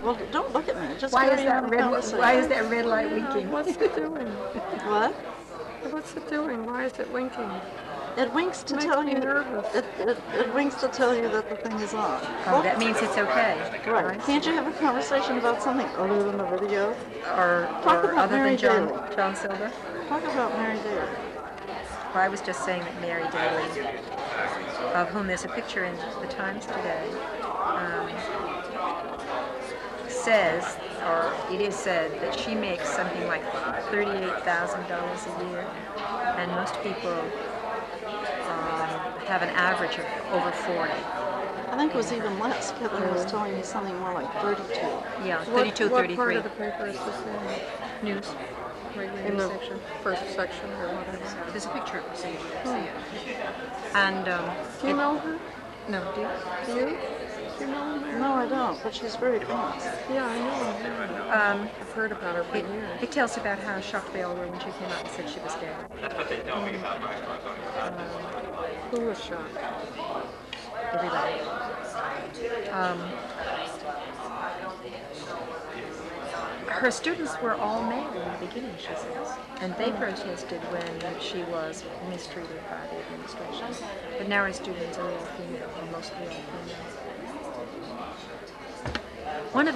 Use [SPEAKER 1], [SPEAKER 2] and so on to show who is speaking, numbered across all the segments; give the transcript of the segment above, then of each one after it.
[SPEAKER 1] Well, don't look at me. Just
[SPEAKER 2] Why is
[SPEAKER 1] carry on
[SPEAKER 2] that
[SPEAKER 1] the
[SPEAKER 2] red?
[SPEAKER 1] conversation.
[SPEAKER 2] Why is that red light
[SPEAKER 3] Yeah,
[SPEAKER 2] winking?
[SPEAKER 3] what's it doing?
[SPEAKER 1] What?
[SPEAKER 3] What's it doing? Why is it winking?
[SPEAKER 1] It winks to
[SPEAKER 3] Makes
[SPEAKER 1] tell
[SPEAKER 3] me
[SPEAKER 1] you.
[SPEAKER 3] nervous.
[SPEAKER 1] It winks to tell you that the thing is on.
[SPEAKER 2] Oh, that means it's okay.
[SPEAKER 1] Right. Can't you have a conversation about something other than the video? Talk
[SPEAKER 2] Or
[SPEAKER 1] about
[SPEAKER 2] other
[SPEAKER 1] Mary
[SPEAKER 2] than
[SPEAKER 1] Daly.
[SPEAKER 2] John Silver?
[SPEAKER 1] Talk about Mary Daly.
[SPEAKER 2] Well, I was just saying that Mary Daly, of whom there's a picture in the Times today, um, says, or it is said, that she makes something like $38,000 a year, and most people have an average of over 40.
[SPEAKER 1] I think it was even less. Kevin was telling me something more like 32.
[SPEAKER 2] Yeah,
[SPEAKER 3] What
[SPEAKER 2] 32,
[SPEAKER 3] part
[SPEAKER 2] 33.
[SPEAKER 3] of the paper is this in?
[SPEAKER 2] News. Regular
[SPEAKER 3] In
[SPEAKER 2] news
[SPEAKER 3] the
[SPEAKER 2] section.
[SPEAKER 3] first section or whatever.
[SPEAKER 2] There's a picture of her, so you can see it. And
[SPEAKER 3] Do you know her?
[SPEAKER 2] no, do you?
[SPEAKER 3] Do you? Do you know Mary?
[SPEAKER 1] No, I don't, but she's very famous.
[SPEAKER 3] Yeah, I know her. I've heard about her for years.
[SPEAKER 2] It tells about how shocked they all were when she came out and said she was gay.
[SPEAKER 3] Who was shocked?
[SPEAKER 2] Everybody. Her students were all male in the beginning, she says, and they protested when she was mistreated by the administration. But now her students are all female, or mostly all female. One of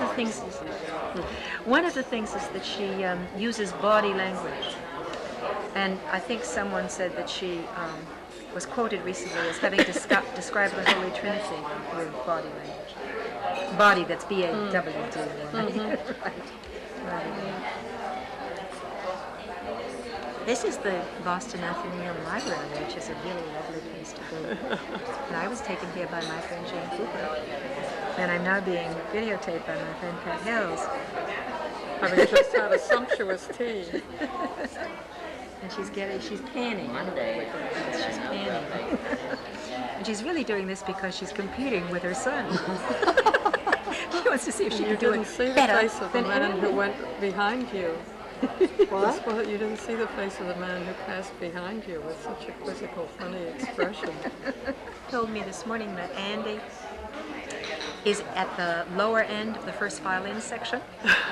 [SPEAKER 2] the things is that she uses body language, and I think someone said that she was quoted recently as having described the Holy Trinity with body language. Body, that's B-A-W-D. Right. This is the Boston Athenaeum Library, which is a really lovely place to go. And I was taken here by my friend Jane Cooper, and I'm now being videotaped by my friend Pat Hills.
[SPEAKER 3] Having just had a sumptuous tea.
[SPEAKER 2] And she's panning. She's panning. And she's really doing this because she's competing with her son. She wants to see if she can do it
[SPEAKER 3] You didn't see the
[SPEAKER 2] better
[SPEAKER 3] face of the
[SPEAKER 2] than
[SPEAKER 3] man who
[SPEAKER 2] Andy.
[SPEAKER 3] went behind you.
[SPEAKER 1] What?
[SPEAKER 3] Well, you didn't see the face of the man who passed behind you with such a quizzical, funny expression.
[SPEAKER 2] Told me this morning that Andy is at the lower end of the first violin section.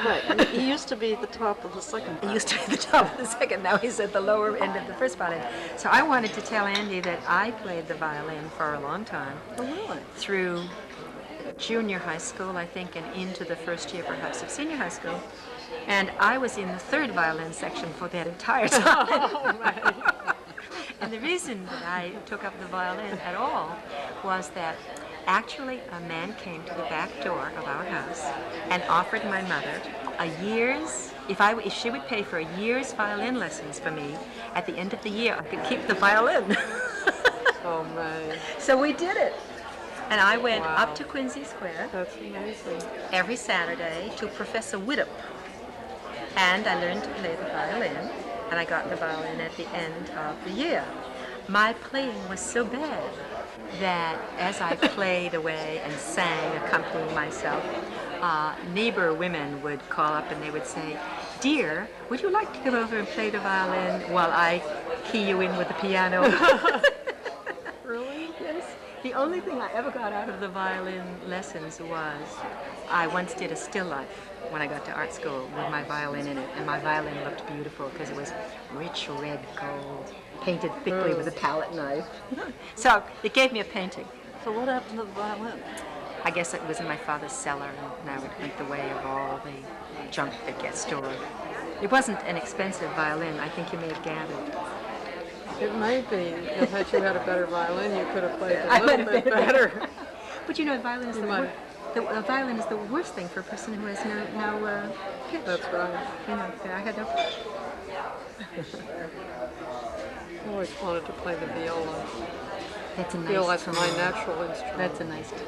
[SPEAKER 1] Right. And he used to be at the top of the second.
[SPEAKER 2] He used to be at the top of the second, now he's at the lower end of the first violin. So I wanted to tell Andy that I played the violin for a long time.
[SPEAKER 1] Oh, really?
[SPEAKER 2] Through junior high school, I think, and into the first year perhaps of senior high school. And I was in the third violin section for that entire time.
[SPEAKER 3] Oh, right.
[SPEAKER 2] And the reason that I took up the violin at all was that actually a man came to the back door of our house and offered my mother a year's, if she would pay for a year's violin lessons for me, at the end of the year I could keep the violin.
[SPEAKER 3] Oh, my.
[SPEAKER 2] So we did it. And I went
[SPEAKER 3] Wow.
[SPEAKER 2] up to Quincy Square
[SPEAKER 3] That's amazing.
[SPEAKER 2] every Saturday to Professor Widdop. And I learned to play the violin, and I got the violin at the end of the year. My playing was so bad that as I played away and sang, accompanying myself, neighbor women would call up and they would say, "Dear, would you like to come over and play the violin while I key you in with the piano?"
[SPEAKER 3] Really?
[SPEAKER 2] Yes. The only thing I ever got out of the violin lessons was I once did a still life when I got to art school with my violin in it, and my violin looked beautiful because it was rich red gold, painted thickly with a palette knife. So it gave me a painting.
[SPEAKER 1] So what happened to the violin?
[SPEAKER 2] I guess it was in my father's cellar, and now it went the way of all the junk that gets stored. It wasn't an expensive violin, I think you may have gathered.
[SPEAKER 3] It may be that had you had a better violin, you could have played
[SPEAKER 2] I
[SPEAKER 3] a
[SPEAKER 2] would
[SPEAKER 3] little
[SPEAKER 2] have
[SPEAKER 3] bit
[SPEAKER 2] been
[SPEAKER 3] better.
[SPEAKER 2] But you know, violin is
[SPEAKER 3] You
[SPEAKER 2] the
[SPEAKER 3] might-
[SPEAKER 2] worst. A violin is the worst thing for a person who has no pitch.
[SPEAKER 3] That's right.
[SPEAKER 2] You know, I had no pitch.
[SPEAKER 3] I always wanted to play the viola.
[SPEAKER 2] That's a
[SPEAKER 3] I
[SPEAKER 2] nice
[SPEAKER 3] feel that's
[SPEAKER 2] tone.
[SPEAKER 3] my natural instrument.
[SPEAKER 2] That's a nice tone.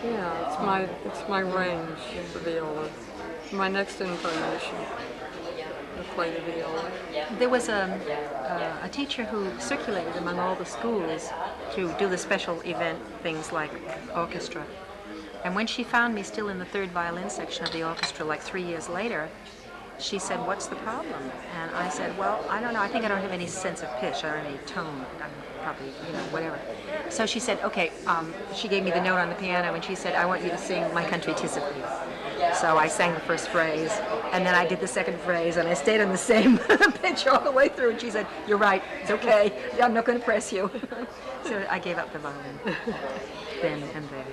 [SPEAKER 3] Yeah, it's my range, the viola. My next incarnation, I play the viola.
[SPEAKER 2] There was a teacher who circulated among all the schools to do the special event things like orchestra. And when she found me still in the third violin section of the orchestra, like 3 years later, she said, "What's the problem?" And I said, "Well, I don't know. I think I don't have any sense of pitch. I don't have any tone. I'm probably, whatever." So she said, "Okay." She gave me the note on the piano, and she said, "I want you to sing 'My Country 'Tis of Thee.'" So I sang the first phrase, and then I did the second phrase, and I stayed on the same pitch all the way through. And she said, "You're right. It's okay. I'm not going to press you." So I gave up the violin then and there.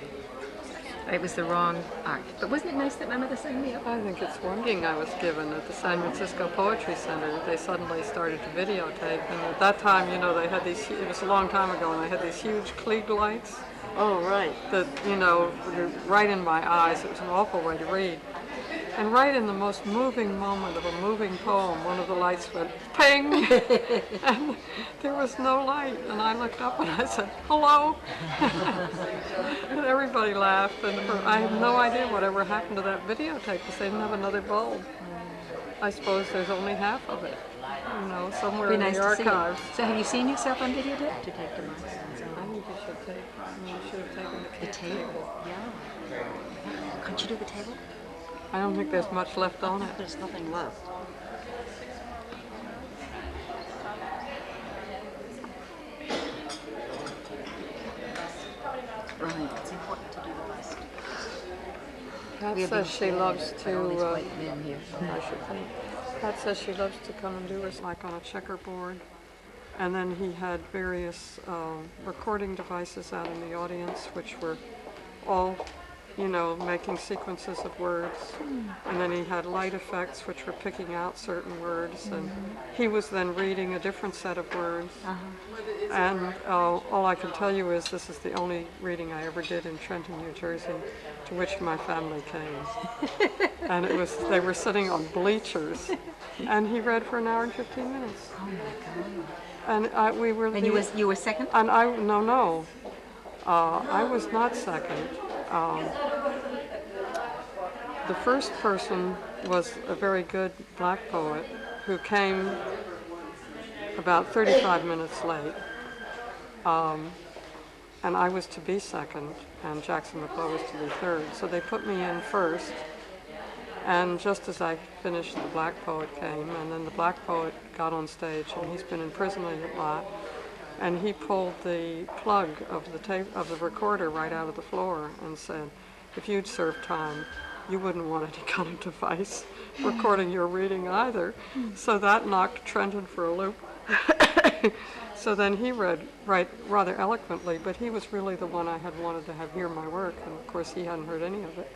[SPEAKER 2] It was the wrong art. But wasn't it nice that my mother sang me up?
[SPEAKER 3] I think it's one I was given at the San Francisco Poetry Center. They suddenly started to videotape, and at that time, you know, they had these, it was a long time ago, and they had these huge Klieg lights
[SPEAKER 1] Oh, right.
[SPEAKER 3] that, you know, were right in my eyes. It was an awful way to read. And right in the most moving moment of a moving poem, one of the lights went ping, and there was no light. And I looked up and I said, "Hello," and everybody laughed. And I have no idea whatever happened to that videotape because they didn't have another bulb. I suppose there's only half of it, you know, somewhere
[SPEAKER 2] It'd be
[SPEAKER 3] in
[SPEAKER 2] nice
[SPEAKER 3] the
[SPEAKER 2] to see it.
[SPEAKER 3] archives.
[SPEAKER 2] So have you seen yourself on videotape? To take them on.
[SPEAKER 3] I think you should take. You should have taken
[SPEAKER 2] The table, yeah. Couldn't you do the table?
[SPEAKER 3] I don't think there's much left on it.
[SPEAKER 1] There's nothing left. Right. It's important to do the best.
[SPEAKER 3] Pat says she loves to.
[SPEAKER 2] All these white men here.
[SPEAKER 3] I should think. Pat says she loves to come and do it like on a checkerboard. And then he had various recording devices out in the audience, which were all, you know, making sequences of words. And then he had light effects, which were picking out certain words. And he was then reading a different set of words. And all I can tell you is this is the only reading I ever did in Trenton, New Jersey, to which my family came. And it was, they were sitting on bleachers. And he read for an hour and 15 minutes.
[SPEAKER 2] Oh my God.
[SPEAKER 3] And we were.
[SPEAKER 2] And you were second?
[SPEAKER 3] And no. I was not second. The first person was a very good black poet who came about 35 minutes late. And I was to be second, and Jackson McClough was to be third. So they put me in first. And just as I finished, the black poet came, and then the black poet got on stage, and he's been in prison a lot. And he pulled the plug of the recorder right out of the floor and said, "If you'd served time, you wouldn't want any kind of device recording your reading either." So that knocked Trenton for a loop. So then he read rather eloquently, but he was really the one I had wanted to have hear my work, and of course he hadn't heard any of it.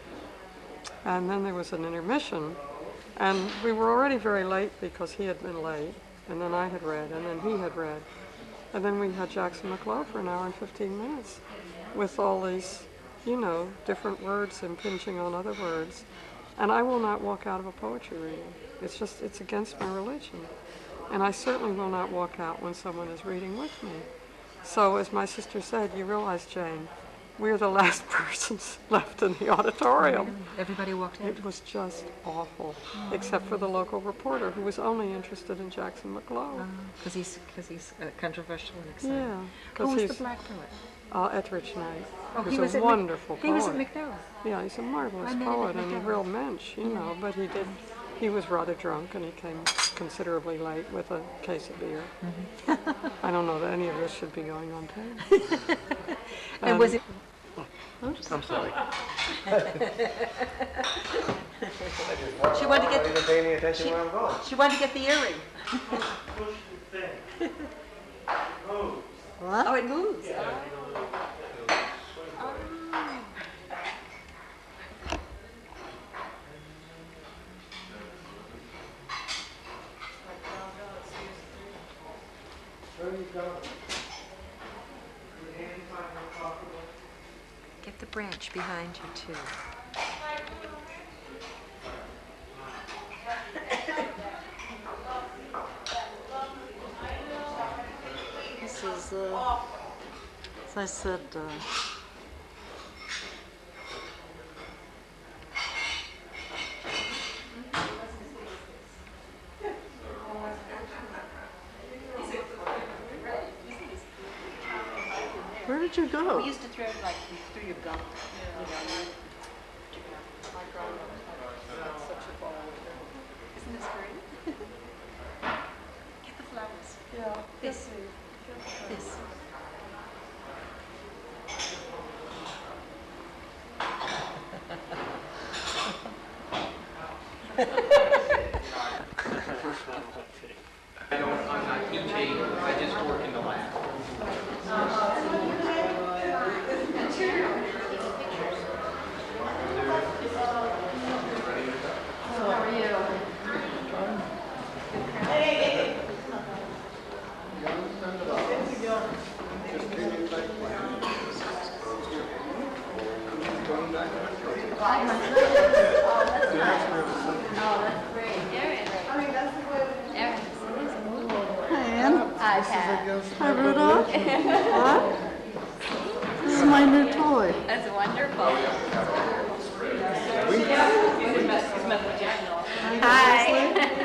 [SPEAKER 3] And then there was an intermission, and we were already very late because he had been late, and then I had read, and then he had read. And then we had Jackson McClough for an hour and 15 minutes with all these, you know, different words impinging on other words. And I will not walk out of a poetry reading. It's against my religion. And I certainly will not walk out when someone is reading with me. So as my sister said, you realize, Jane, we're the last persons left in the auditorium.
[SPEAKER 2] Everybody walked out?
[SPEAKER 3] It was just awful, except for the local reporter who was only interested in Jackson McClough.
[SPEAKER 2] Because he's controversial and exciting.
[SPEAKER 3] Yeah.
[SPEAKER 2] Who was the black poet?
[SPEAKER 3] Etheridge Knight.
[SPEAKER 2] Oh,
[SPEAKER 3] He was a wonderful poet.
[SPEAKER 2] He was at McDowell.
[SPEAKER 3] Yeah, he's a marvelous
[SPEAKER 2] I met him
[SPEAKER 3] poet
[SPEAKER 2] at
[SPEAKER 3] and a
[SPEAKER 2] McDowell.
[SPEAKER 3] real mensch, you know, but he was rather drunk and he came considerably late with a case of beer. I don't know that any of this should be going on tape.
[SPEAKER 2] And was it?
[SPEAKER 4] I'm sorry.
[SPEAKER 2] She wanted to
[SPEAKER 4] I
[SPEAKER 2] get.
[SPEAKER 4] didn't pay any attention where I'm going.
[SPEAKER 2] She wanted to get the earring.
[SPEAKER 1] What?
[SPEAKER 2] Oh, it moves. Get the branch behind you too.
[SPEAKER 1] This is, as I said, where did you go?
[SPEAKER 2] We used to throw it like through your gum. Isn't this great? Get the flowers.
[SPEAKER 3] Yeah.
[SPEAKER 2] This. This.
[SPEAKER 5] I'm not teaching, I just work in the lab.
[SPEAKER 1] Hi, Ann.
[SPEAKER 6] Hi, Pat.
[SPEAKER 1] Hi, Rudolph. What? This is my new toy.
[SPEAKER 6] That's wonderful.
[SPEAKER 1] Hi.
[SPEAKER 6] Hi.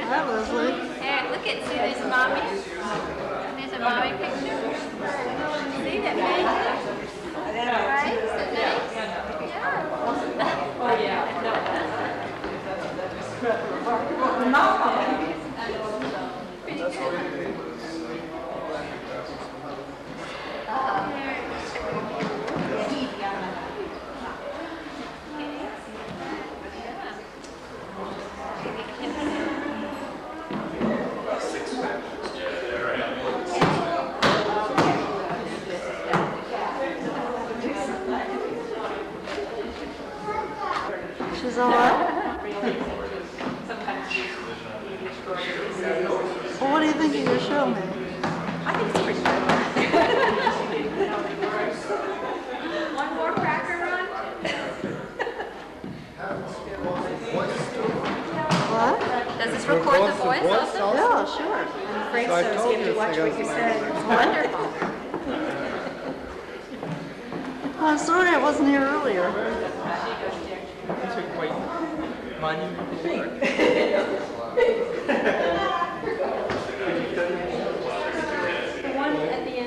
[SPEAKER 1] Hi, Leslie.
[SPEAKER 6] Hey, look at, see, there's mommy. There's a mommy picture. See that big? Right? Is that nice? Pretty good.
[SPEAKER 1] She's all right? Well, what do you think of your show, man?
[SPEAKER 2] I think it's pretty good.
[SPEAKER 6] One more cracker run?
[SPEAKER 1] What?
[SPEAKER 2] Does this record the voice also?
[SPEAKER 1] Yeah, sure.
[SPEAKER 2] Great, so I was going to watch what you said. It's wonderful.
[SPEAKER 1] Oh, I'm sorry I wasn't here earlier.
[SPEAKER 5] These are quite monumental.
[SPEAKER 2] The one at the end.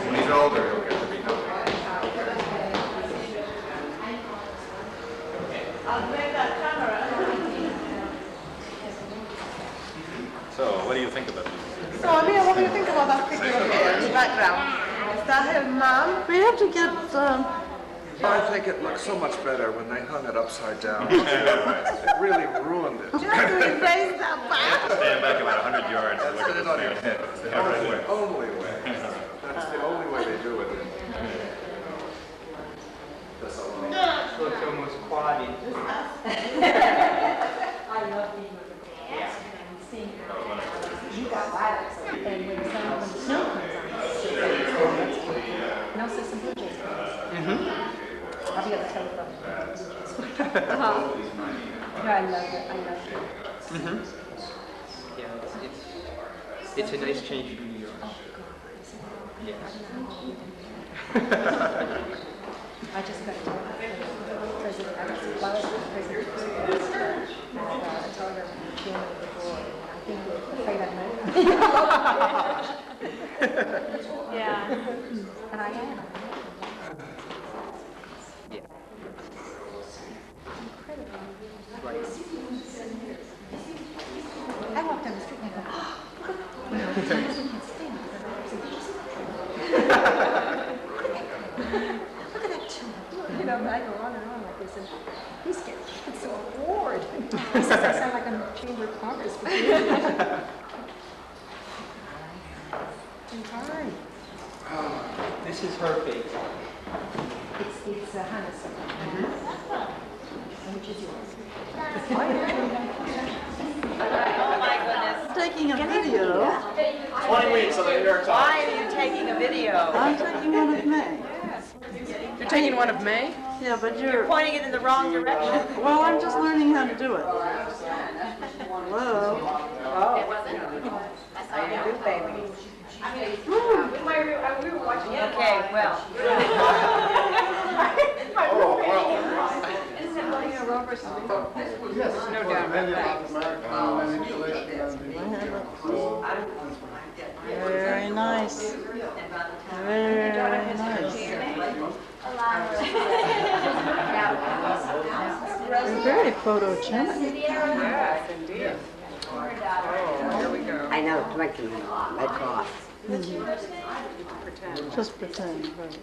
[SPEAKER 7] When he's older, he'll get to be known. So, what do you think about these?
[SPEAKER 8] So, Amir, what do you think about that picture here in the background? Is that her mom?
[SPEAKER 1] We have to get,
[SPEAKER 9] I think it looked so much better when they hung it upside down. It really ruined it.
[SPEAKER 8] Just to erase that back?
[SPEAKER 7] Stand back about 100 yards and
[SPEAKER 9] That's
[SPEAKER 7] look at
[SPEAKER 9] it on your
[SPEAKER 7] this
[SPEAKER 9] head.
[SPEAKER 7] man.
[SPEAKER 9] It's the only way. That's the only way they do it. That's all.
[SPEAKER 5] Looks almost quaddy. Yeah, it's a nice change from New York. Yes.
[SPEAKER 2] I just got told President, I was President, I told her at the end of the board, I think we're afraid I know.
[SPEAKER 6] Yeah.
[SPEAKER 2] And I am.
[SPEAKER 5] Yeah.
[SPEAKER 2] I walked down the street and I go, oh, look at that. Look at that too. You know, and I go on and on like this, and he's getting so bored. He says I sound like I'm in Chamber of Commerce. Fine.
[SPEAKER 5] This is her face.
[SPEAKER 2] It's Hannah's. Which is yours.
[SPEAKER 8] Oh my goodness.
[SPEAKER 1] taking a video.
[SPEAKER 4] 20 weeks of the New York Times.
[SPEAKER 8] Why are you taking a video?
[SPEAKER 1] I'm taking one of May.
[SPEAKER 8] You're taking one of May?
[SPEAKER 1] Yeah, but you're,
[SPEAKER 8] Pointing it in the wrong direction.
[SPEAKER 1] well, I'm just learning how to do it. Hello.
[SPEAKER 8] That's how you do, baby.
[SPEAKER 6] We were watching it.
[SPEAKER 8] Okay, well.
[SPEAKER 7] Oh, well.
[SPEAKER 8] No doubt about that.
[SPEAKER 1] Very nice. Very nice. You're very photogenic.
[SPEAKER 8] Yes, indeed.
[SPEAKER 10] I know, drinking red cross.
[SPEAKER 1] Just pretend, right?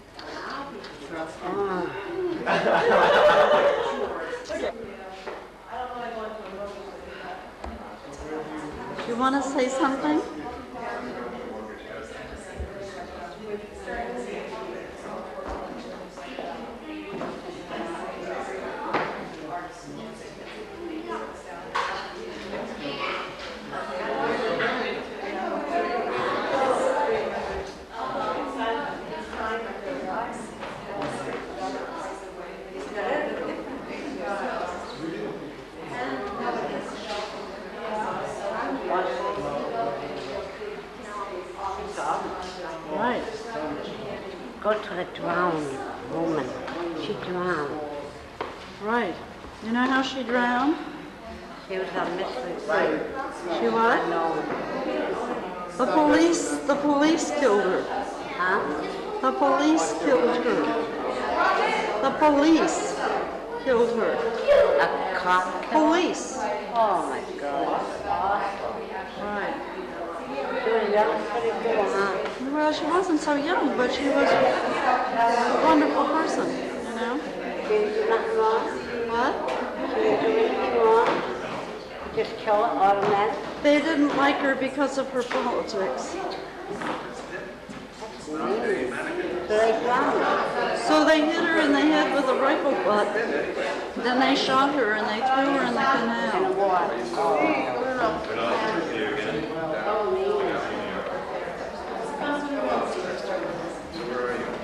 [SPEAKER 1] You want to say something? Right.
[SPEAKER 10] Go to the drowned woman. She drowned.
[SPEAKER 1] Right. You know how she drowned?
[SPEAKER 10] She was a mystery fight.
[SPEAKER 1] She what? The police killed her.
[SPEAKER 10] Huh?
[SPEAKER 1] The police killed her. The police killed her.
[SPEAKER 10] A cop killed?
[SPEAKER 1] Police.
[SPEAKER 10] Oh my God.
[SPEAKER 1] Right.
[SPEAKER 10] She was young, pretty cool, huh?
[SPEAKER 1] Well, she wasn't so young, but she was a wonderful person, you know?
[SPEAKER 10] She didn't do nothing wrong?
[SPEAKER 1] What?
[SPEAKER 10] She didn't do anything wrong? Just kill it automatic?
[SPEAKER 1] They didn't like her because of her politics.
[SPEAKER 10] So they drowned her.
[SPEAKER 1] So they hit her in the head with a rifle butt. Then they shot her and they threw her in the
[SPEAKER 10] In the
[SPEAKER 1] canal.
[SPEAKER 10] water. Oh,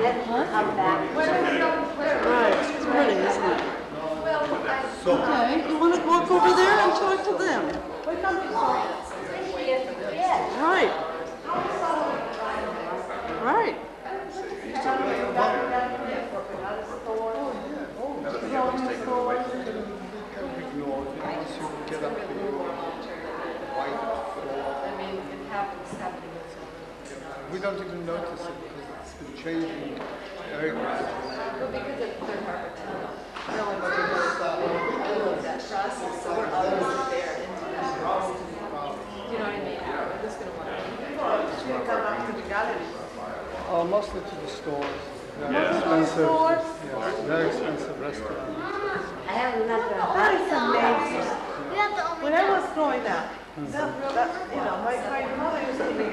[SPEAKER 10] let's come back.
[SPEAKER 1] Right. It's pretty, isn't it? Okay. You want to walk over there and talk to them? Right. Right.
[SPEAKER 11] We don't even notice it because it's been changing very gradually.
[SPEAKER 12] Well, because it's third carpet, we're only looking at that process, so we're always there into that process. You know what I mean? We're just gonna want
[SPEAKER 11] Mostly to the stores. Very expensive. Yes, very expensive restaurants.
[SPEAKER 10] I haven't met her.
[SPEAKER 8] That's amazing. When I was growing up, my mother used to be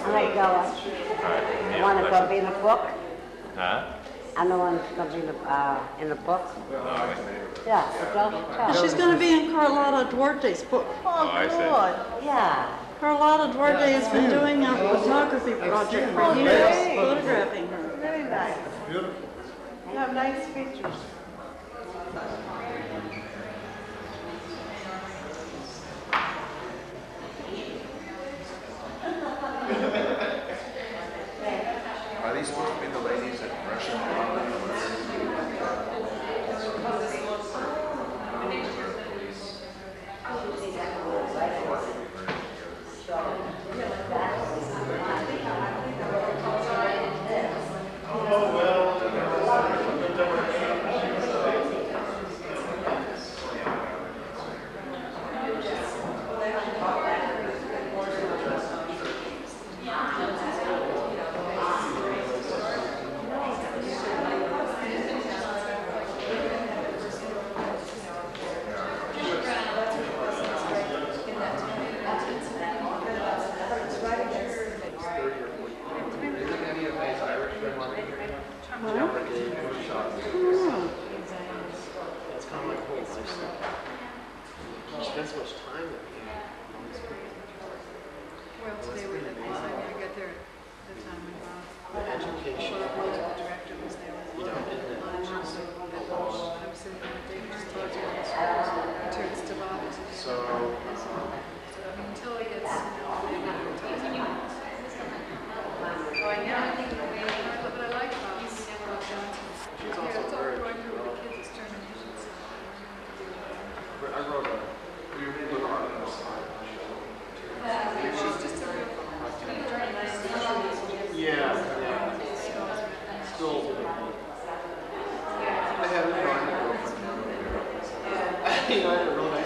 [SPEAKER 10] How you going? Want to go be in the book?
[SPEAKER 7] Huh?
[SPEAKER 10] I'm the one who's going to be in the book. Yeah, the girl should tell.
[SPEAKER 1] She's going to be in Carlotta Duarte's book.
[SPEAKER 7] I see.
[SPEAKER 10] Yeah.
[SPEAKER 1] Carlotta Duarte has been doing a photography project for years, photographing her.
[SPEAKER 8] Very nice.
[SPEAKER 11] Beautiful.
[SPEAKER 8] You have nice features.
[SPEAKER 9] Are these supposed to be the ladies at Russian Parliament?
[SPEAKER 12] Well, today we had, I got there at the time when the director was there with lunch and stuff. I was sitting there, they just told you all the stories, turns to bottles. So, until it gets, they get their toes in it. Oh, I know. But I like bottles. She's also very going through with the kids' determinations.
[SPEAKER 9] I wrote a, we were on this side.
[SPEAKER 12] She's just a real,
[SPEAKER 5] Yeah. Still. I had a girlfriend. I had a real nice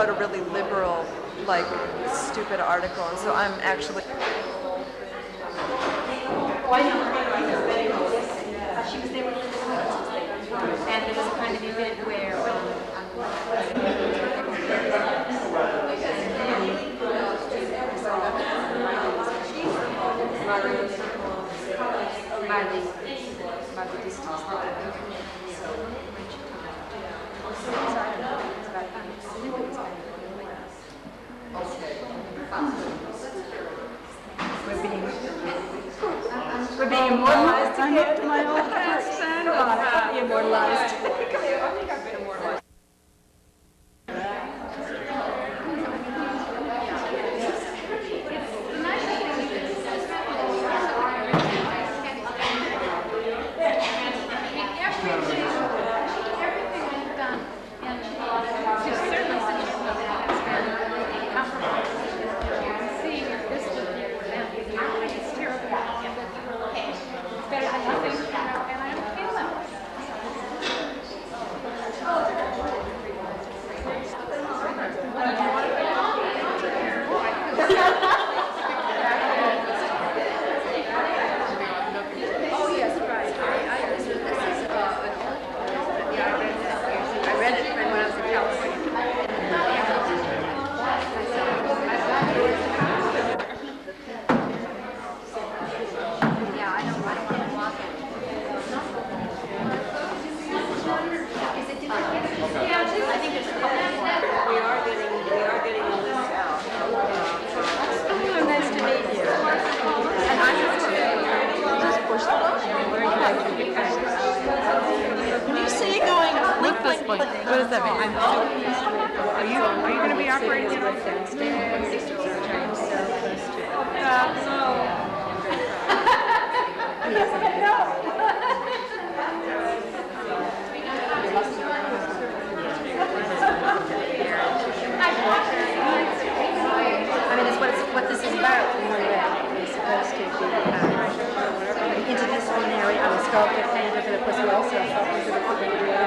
[SPEAKER 8] wrote a really liberal, like, stupid article, and so I'm actually.
[SPEAKER 6] She was there with Linda, and there was a kind of event where we're being immortalized
[SPEAKER 1] I'm up to my old tricks.
[SPEAKER 6] immortalized.
[SPEAKER 1] When you say going, blink, blink, blink, what does that mean?
[SPEAKER 12] Are you going to be operating it?
[SPEAKER 2] I mean, it's what this is about. We're supposed to be interdisciplinary. I'm a sculptor, painter, but of course we also are into the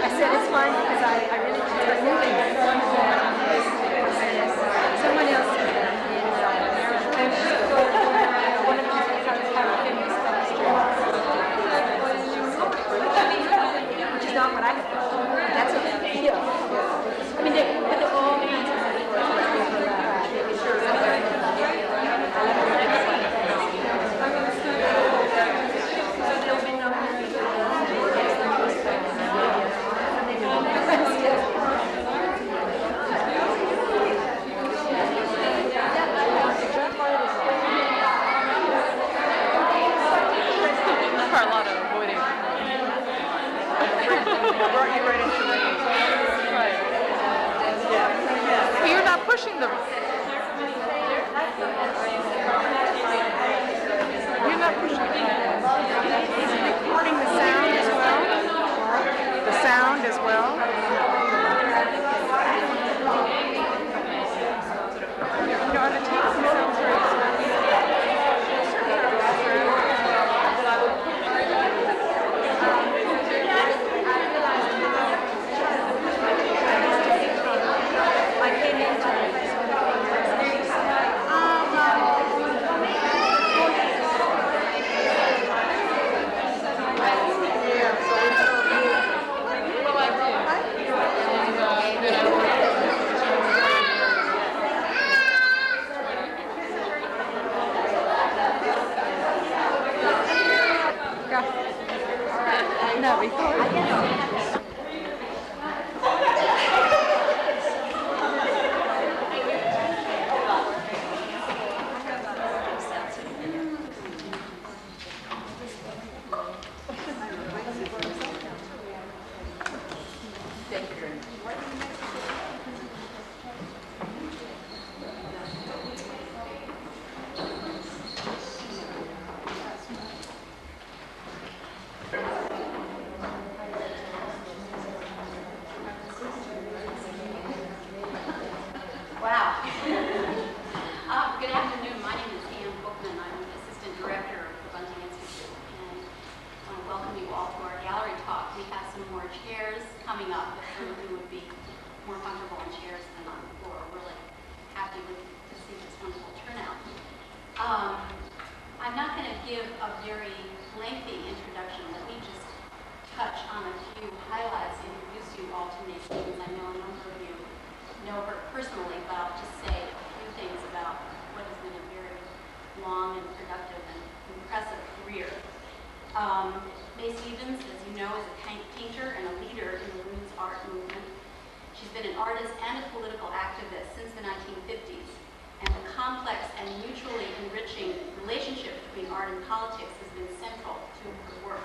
[SPEAKER 2] I said it's fine because I really enjoy moving it. Someone else which is not what I have done. But that's okay. I mean, they're all kinds
[SPEAKER 8] Carlotta avoiding. Brought you right into it. Right. Yeah. But you're not pushing them. You're not pushing them. Is it recording the sound as well? The sound as well? You know, the tape sounds very not recording.
[SPEAKER 13] coming up with someone who would be more comfortable in chairs than on the floor. We're really happy to see this wonderful turnout. I'm not going to give a very lengthy introduction. Let me just touch on a few highlights, introduce you all to May Stevens. I know a number of you know her personally, but I'll just say a few things about what has been a very long and productive and impressive career. May Stevens, as you know, is a painter and a leader in the women's art movement. She's been an artist and a political activist since the 1950s, and the complex and mutually enriching relationship between art and politics has been central to her work.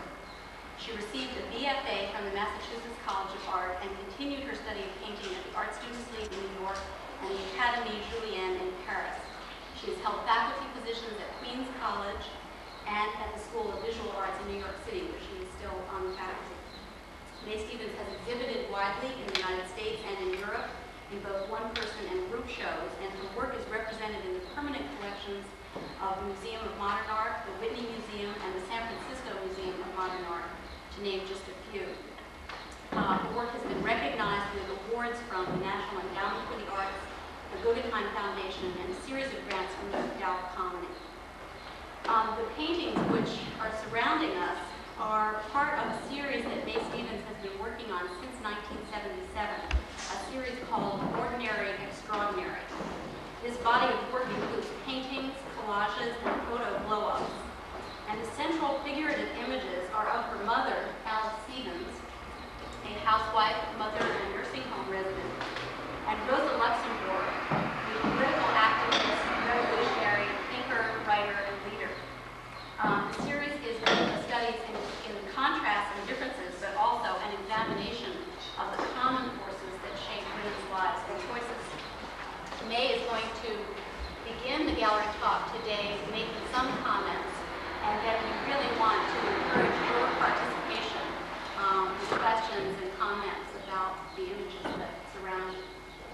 [SPEAKER 13] She received a BFA from the Massachusetts College of Art and continued her study of painting at the Art Students League in New York and the Académie Julienne in Paris. She has held faculty positions at Queens College and at the School of Visual Arts in New York City, where she is still on the faculty. May Stevens has exhibited widely in the United States and in Europe in both one-person and group shows, and her work is represented in the permanent collections of the Museum of Modern Art, the Whitney Museum, and the San Francisco Museum of Modern Art, to name just a few. Her work has been recognized with awards from the National Endowment for the Arts, the Guggenheim Foundation, and a series of grants from the McDowell Colony. The paintings which are surrounding us are part of a series that May Stevens has been working on since 1977, a series called Ordinary Extraordinary. This body of work includes paintings, collages, and photo blow-ups. And the central figurative images are of her mother, Alice Stevens, a housewife, mother, and nursing home resident, and Rosa Luxemburg, a political activist, revolutionary, thinker, writer, and leader. The series is studies in contrasts and differences, but also an examination of the common forces that shape women's lives and choices. May is going to begin the gallery talk today making some comments, and then we really want to encourage your participation with questions and comments about the images that surround you.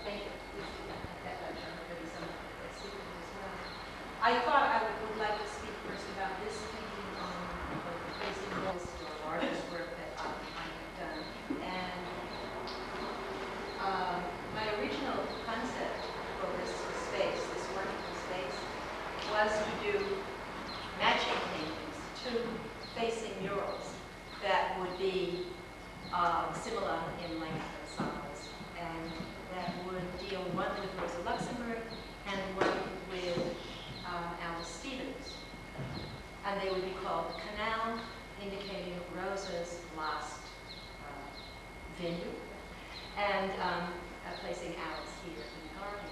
[SPEAKER 13] Thank you.
[SPEAKER 14] I thought I would like to speak first about this painting on the facing walls, the largest work that I have done. And my original concept for this space, this working space, was to do matching paintings, two facing murals that would be similar in length and size, and that would deal one with Rosa Luxemburg and one with Alice Stevens. And they would be called The Canal, indicating Rosa's last venue, and placing Alice here in the garden.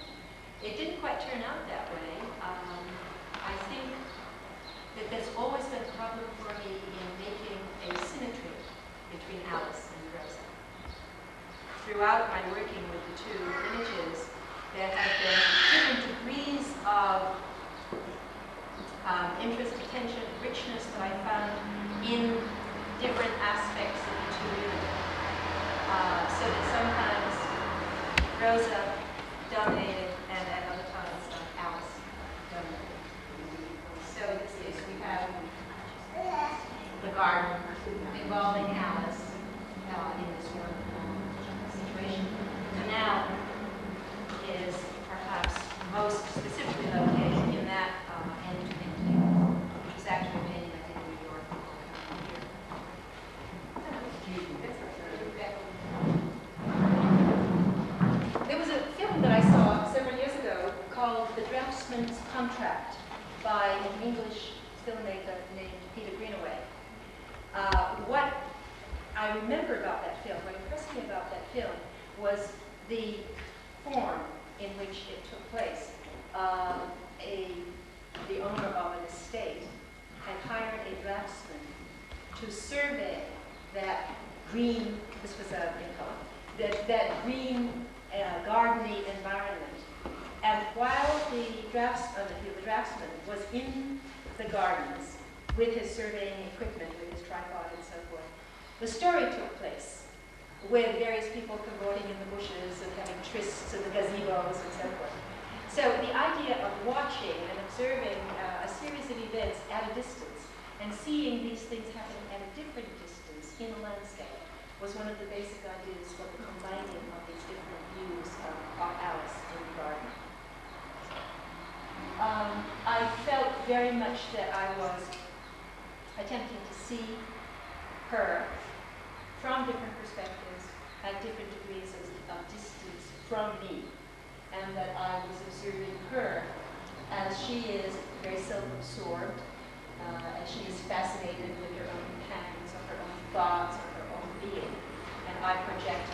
[SPEAKER 14] It didn't quite turn out that way. I think that there's always been a problem for me in making a symmetry between Alice and Rosa. Throughout my working with the two images, there have been different degrees of interest, attention, richness that I found in different aspects of the two women. So that sometimes Rosa dominated and at other times Alice dominated. So in this case we have the garden involving Alice in this wonderful situation. The canal is perhaps most specifically located in that end painting, which is actually a painting I did in New York before coming here. There was a film that I saw several years ago called The Draftsman's Contract by an English filmmaker named Peter Greenaway. What I remember about that film, what impressed me about that film, was the form in which it took place. The owner of an estate had hired a draftsman to survey that green, this was in color, that green gardeny environment. And while the draftsman was in the gardens with his surveying equipment, with his tripod and so forth, the story took place with various people cavorting in the bushes and having trysts in the gazebos and so forth. So the idea of watching and observing a series of events at a distance and seeing these things happening at a different distance in a landscape was one of the basic ideas for the combining of these different views of Alice in the garden. I felt very much that I was attempting to see her from different perspectives at different degrees of distance from me, and that I was observing her as she is very self-absorbed, as she is fascinated with her own pangs, or her own thoughts, or her own being, and I project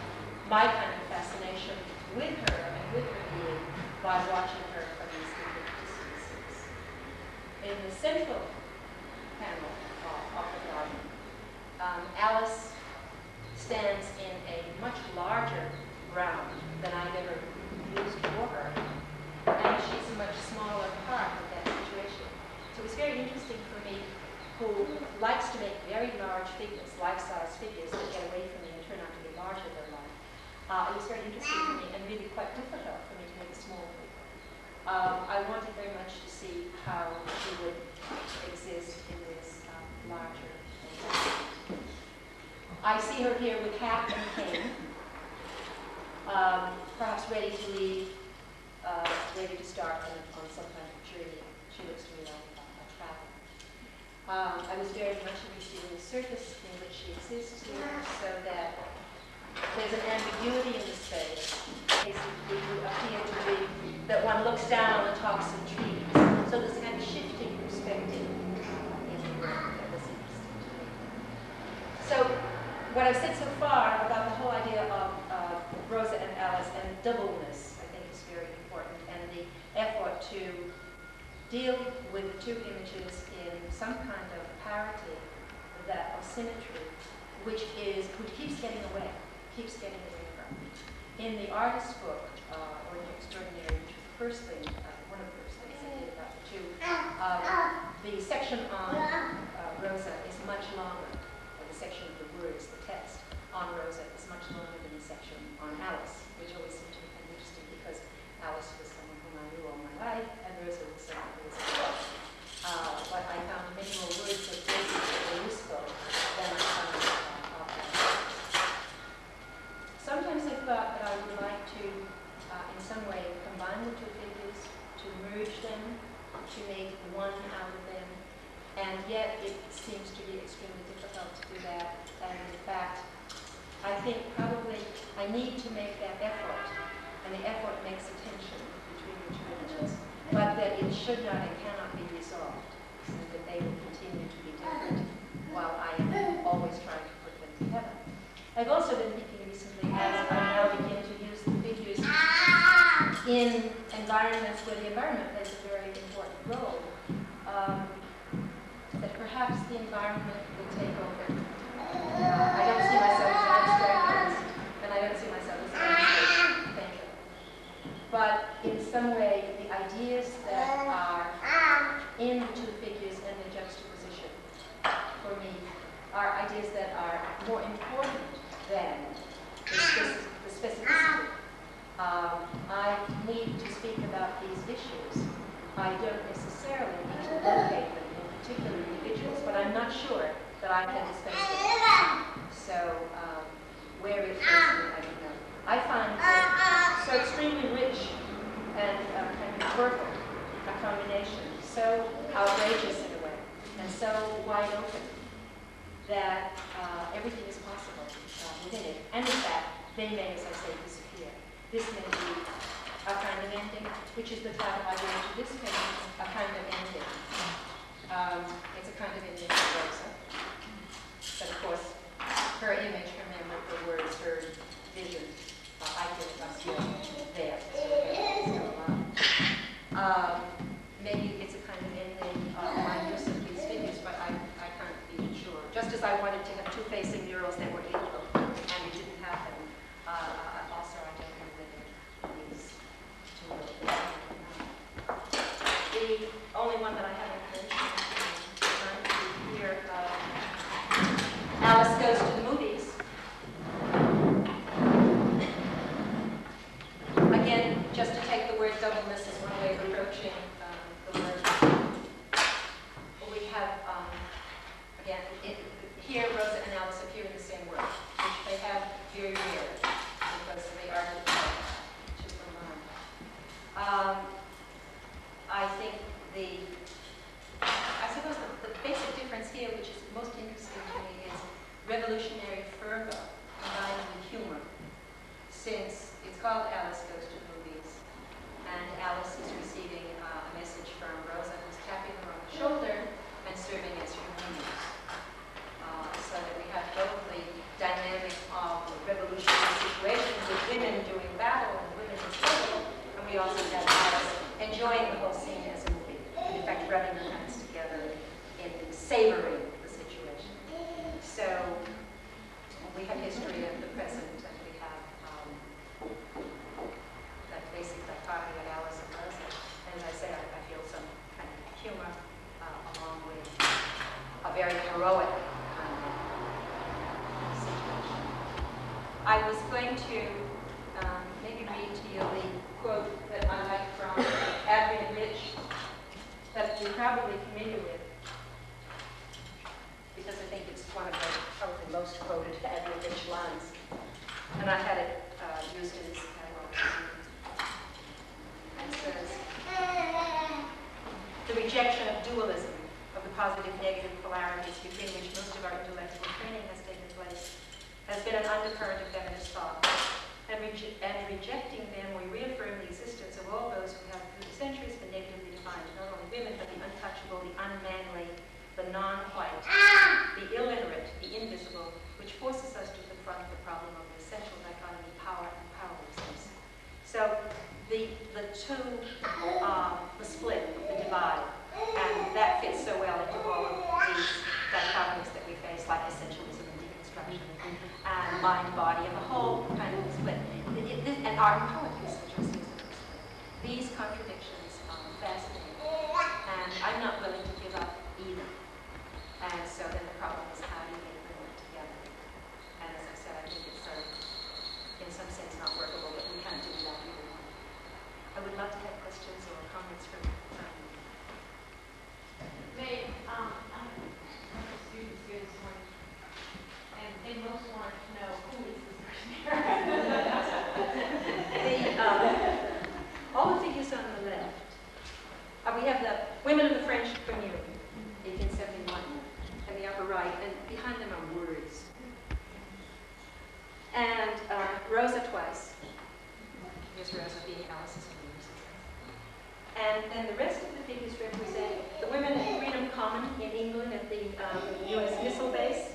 [SPEAKER 14] my kind of fascination with her and with her being by watching her from these different distances. In the central panel of the garden, Alice stands in a much larger ground than I've ever used for her, and she's a much smaller part of that situation. So it's very interesting for me, who likes to make very large figures, life-size figures that get away from me and turn out to be larger than life. It was very interesting for me and really quite difficult for me to make a small figure. I wanted very much to see how she would exist in this larger environment. I see her here with hat and cane, perhaps ready to leave, ready to start on some kind of journey. She looks to me like a traveler. I was very much interested in the surface in which she exists here, so that there's an ambiguity in the space. Basically, it would appear to be that one looks down and talks of trees. So there's a kind of shifting perspective in the work that was interesting to me. So what I've said so far about the whole idea of Rosa and Alice and doubleness, I think, is very important, and the effort to deal with the two images in some kind of parity, that of symmetry, which keeps getting away from. In the artist's book, Ordinary Extraordinary, which was the first thing, one of the first things I did about the two, the section on Rosa is much longer. The section of the words, the text on Rosa is much longer than the section on Alice, which always seemed to be kind of interesting because Alice was someone whom I knew all my life, and Rosa was someone who was a book. But I found many more words of Rosa that were useful than I found of Alice. Sometimes I thought that I would like to, in some way, combine the two figures, to merge them, to make one out of them, and yet it seems to be extremely difficult to do that. And in fact, I think probably I need to make that effort, and the effort makes a tension between the two images, but that it should not and cannot be resolved, and that they will continue to be different while I am always trying to put them together. I've also been thinking recently, as I now begin to use the figures in environments where the environment plays a very important role, that perhaps the environment will take over. I don't see myself as an abstract artist, and I don't see myself as an abstract thinker. But in some way, the ideas that are in the two figures and the juxtaposition, for me, are ideas that are more important than the specificity. I need to speak about these issues. I don't necessarily need to locate them in particular individuals, but I'm not sure that I can dispense with them. So where it is, I don't know. I find it so extremely rich and kind of purple, a combination, so outrageous in a way, and so wide open, that everything is possible within it. And in fact, they may, as I say, disappear. This may be a kind of ending, which is the title I gave to this painting, a kind of ending. It's a kind of ending for Rosa. But of course, her image, her memory, her words, her vision, I think must be there. Maybe it's a kind of ending of my use of these figures, but I can't be sure. Just as I wanted to have two facing murals that were equal, and it didn't happen. Also, I don't know whether these two will happen. The only one that I haven't mentioned here, Alice Goes to the Movies. Again, just to take the word doubleness as one way of approaching the word. We have, again, here Rosa and Alice appear in the same work. savoring the situation. So we have history of the present, and we have that basic dichotomy of Alice and Rosa. And as I say, I feel some kind of humor along with a very heroic situation. I was going to maybe read to you the quote that I like from Adrian Rich that you're probably familiar with, because I think it's one of the probably most quoted Adrian Rich lines. And I had it used in this catalog. And it says, the rejection of dualism, of the positive-negative polarities between which most of our intellectual training has taken place, has been an undercurrent of feminist thought. And rejecting them, we reaffirm the existence of all those who have through the centuries been negatively defined, not only women, but the untouchable, the unmanly, the non-white, the illiterate, the invisible, which forces us to confront the problem of the essential dichotomy, power and powerlessness. So the two, the split, the divide, and that fits so well into all of these dichotomies that we face, like essentialism and deconstruction, and mind, body, and the whole kind of split. And art and poetry suggests the split. These contradictions fascinate me, and I'm not willing to give up either. And so then the problem is, how do you get them together? And as I said, I think it's in some sense not workable, but we can't do that either. I would love to have questions or comments from
[SPEAKER 6] May, I'm a student here this morning, and they most want to know who is this person here.
[SPEAKER 14] all the figures on the left, we have the women of the French Commune, 1871, and the upper right, and behind them are words. And Rosa twice. Here's Rosa being Alice's words. And then the rest of the figures represent the women at Freedom Common in England at the U.S. missile base,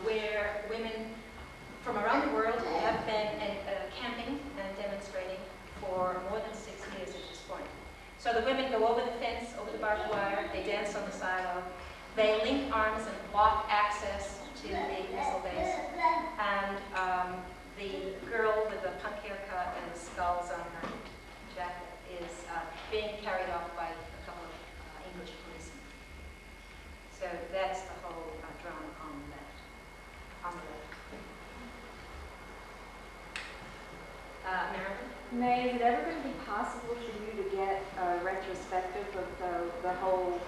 [SPEAKER 14] where women from around the world have been camping and demonstrating for more than 6 years at this point. So the women go over the fence, over the barbed wire, they dance on the sidewalk, they link arms and block access to the missile base, and the girl with the punk haircut and the skulls on her jacket is being carried off by a couple of English policemen. So that's the whole drama on the left. Marilyn?
[SPEAKER 15] May, is it ever going to be possible for you to get a retrospective of the whole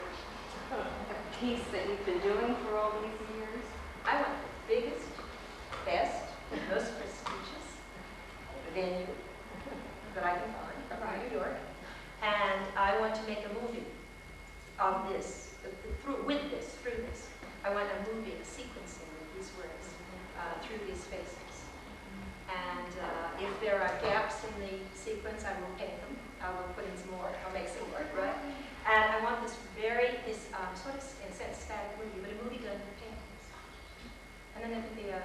[SPEAKER 15] piece that you've been doing for all these years?
[SPEAKER 14] I want the biggest, best, most prestigious venue that I can find from New York. And I want to make a movie of this, through this. I want a movie, a sequencing of these works through these spaces. And if there are gaps in the sequence, I will paint them. I will put in some more. I'll make some more, right? And I want this sort of, in a sense, static movie, but a movie done with paintings. And then there could be a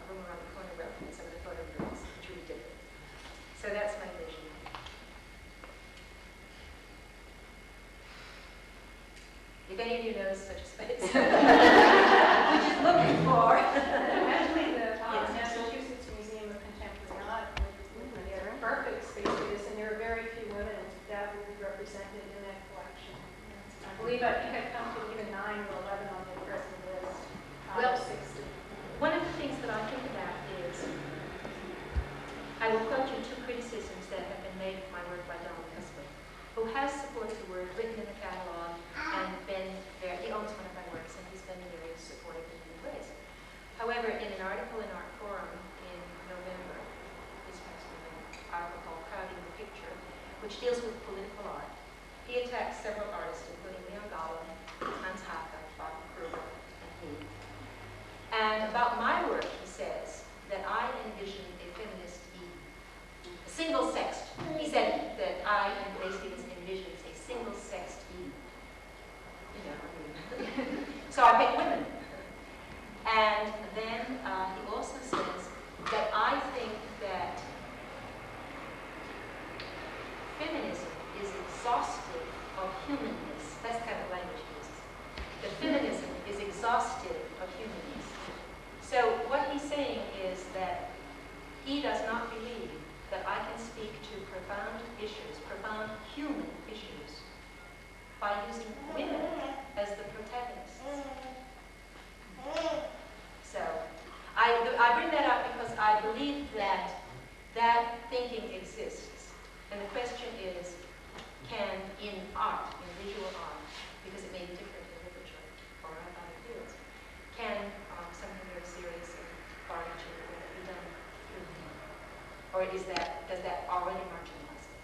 [SPEAKER 14] room around the corner reference some of the photographs, which would be different. So that's my vision. If any of you knows such a space, which is looking for.
[SPEAKER 6] Actually, the Massachusetts Museum of Contemporary Art is a perfect space for this, and there are very few women that would be represented in that collection. I believe I think I've counted even 9 or 11 on the present list.
[SPEAKER 14] Well,
[SPEAKER 6] 60.
[SPEAKER 14] one of the things that I think about is, I will quote you 2 criticisms that have been made of my work by Donald Hesper, who has supported the work, written in the catalog, and he owns one of my works, and he's been very supportive in many ways. However, in an article in Art Forum in November, this past November, article called Crowding the Picture, which deals with political art, he attacks several artists, including Leon Gollum, Hans Haacke, Barbara Kruger, and me. And about my work, he says that I envision a feminist Eden, a single-sexed. He said that I and Ray Stevens envisions a single-sexed Eden. So I pick women. And then he also says that I think that feminism is exhaustive of humanness. That's the kind of language he uses. does that already marginalize it?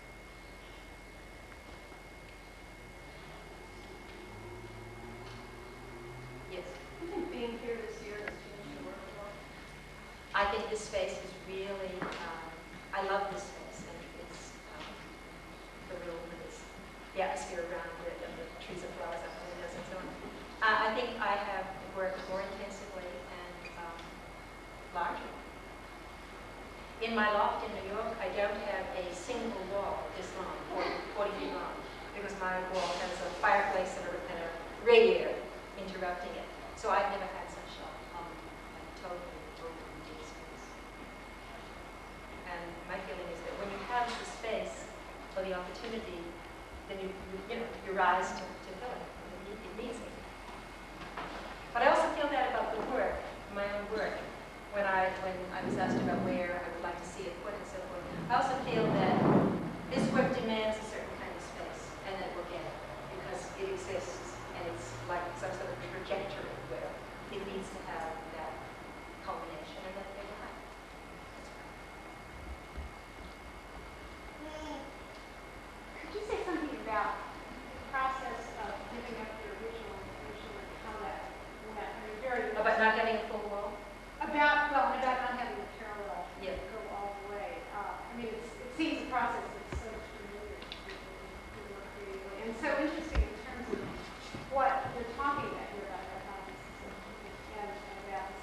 [SPEAKER 14] Yes.
[SPEAKER 6] I think being here this year has changed your work a lot.
[SPEAKER 14] I think this space is really, I love this space, and it's the room and the atmosphere around it, and the trees and flowers up there, and so on. I think I have worked more intensively and larger. In my loft in New York, I don't have a single wall this long, 40 feet long, because my wall has a fireplace and a radiator interrupting it. So I've never had such a totally open deep space. And my feeling is that when you have the space or the opportunity, then you rise to fill it. It needs it. But I also feel that about the work, my own work. When I was asked about where I would like to see it put and so forth, I also feel that this work demands a certain kind of space, and that we'll get it, because it exists, and it's like some sort of trajectory where it needs to have that culmination, and that they're behind.
[SPEAKER 6] Could you say something about the process of giving up your original intention and how that went? I mean, very
[SPEAKER 14] About not getting a full wall?
[SPEAKER 6] about not having a parallel
[SPEAKER 14] Yeah.
[SPEAKER 6] go all the way. I mean, it seems a process that's so familiar to people who work creatively, and so interesting in terms of what you're talking about here about and about this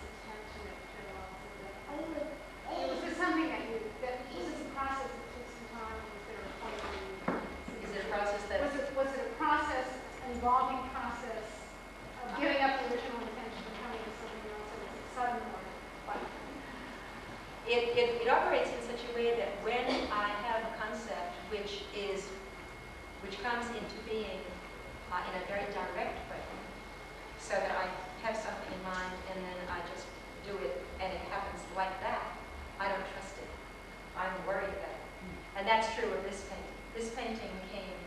[SPEAKER 6] attempt to make parallels. Was this something that was this a process that took some time? Was there a point where you,
[SPEAKER 14] Is it a process that
[SPEAKER 6] was it a process, an evolving process of giving up the original intention and coming to something else, and was it sudden or what?
[SPEAKER 14] It operates in such a way that when I have a concept which comes into being in a very direct way, so that I have something in mind and then I just do it and it happens like that, I don't trust it. I'm worried about it. And that's true of this painting. This painting came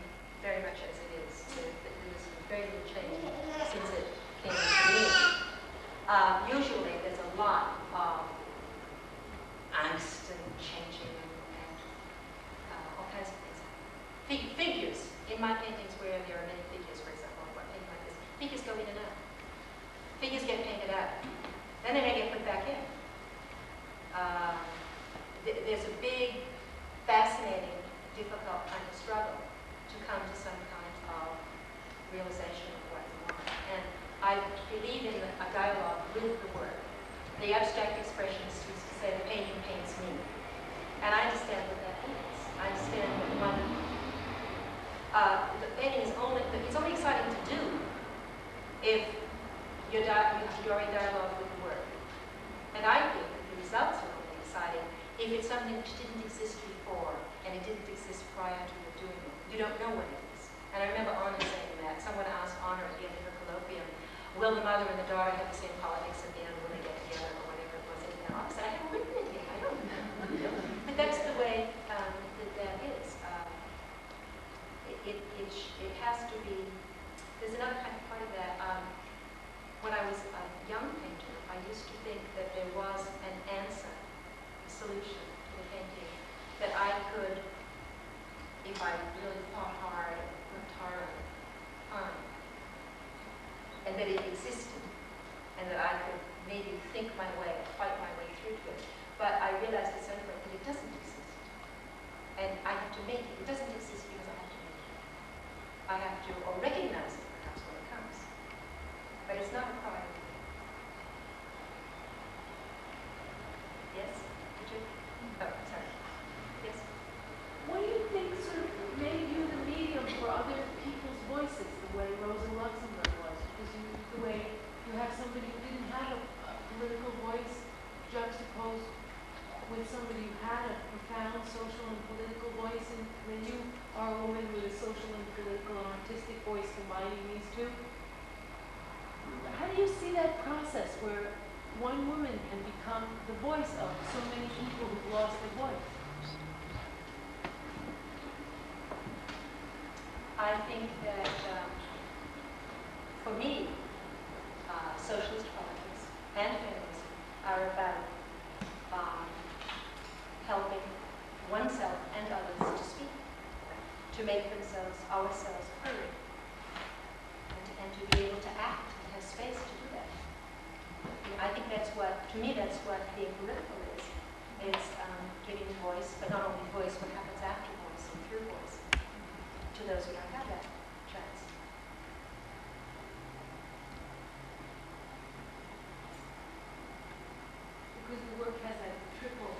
[SPEAKER 14] very much as it is. There was very little change since it came into being. Usually there's a lot of angst and changing and all kinds of things. Figures. In my paintings where there are many figures, for example, or painting like this, figures go in and out. Figures get painted out. Then they may get put back in. There's a big, fascinating, difficult kind of struggle to come to some kind of realization of what you want. And I believe in a dialogue with the work. The abstract expressionists used to say the painting paints me. And I understand what that means. I understand what the painting is only exciting to do if you're in dialogue with the work. And I think that the results are only exciting if it's something which didn't exist before and it didn't exist prior to your doing it. You don't know what it is. And I remember Anna saying that. Someone asked Anna at the end of her colloquium, will the mother and the daughter have the same politics at the end when they get together or whatever it was? And I said, I haven't written it yet. I don't know. But that's the way that is. It has to be, there's another kind of part of that. When I was a young painter, I used to think that there was an answer, a solution to the painting that I could, if I really thought hard, worked hard, find. And that it existed, and that I could maybe think my way, fight my way through to it. But I realized at some point that it doesn't exist. And I have to make it. It doesn't exist because I have to make it. I have to, or recognize it perhaps when it comes. But it's not a priority. Yes? Did you? Oh, sorry. Yes?
[SPEAKER 16] What do you think sort of made you the medium for other people's voices, the way Rosa Luxemburg was? Because the way you have somebody who didn't have a political voice juxtaposed with somebody who had a profound social and political voice, and then you are a woman with a social and political and artistic voice combining these two. How do you see that process where one woman can become the voice of so many people who've lost their voice?
[SPEAKER 14] I think that for me, socialist politics and feminism are about helping
[SPEAKER 6] to me, that's what being political is. It's giving voice, but not only voice, what happens after voice and through voice, to those who don't have that chance.
[SPEAKER 16] Because the work has a triple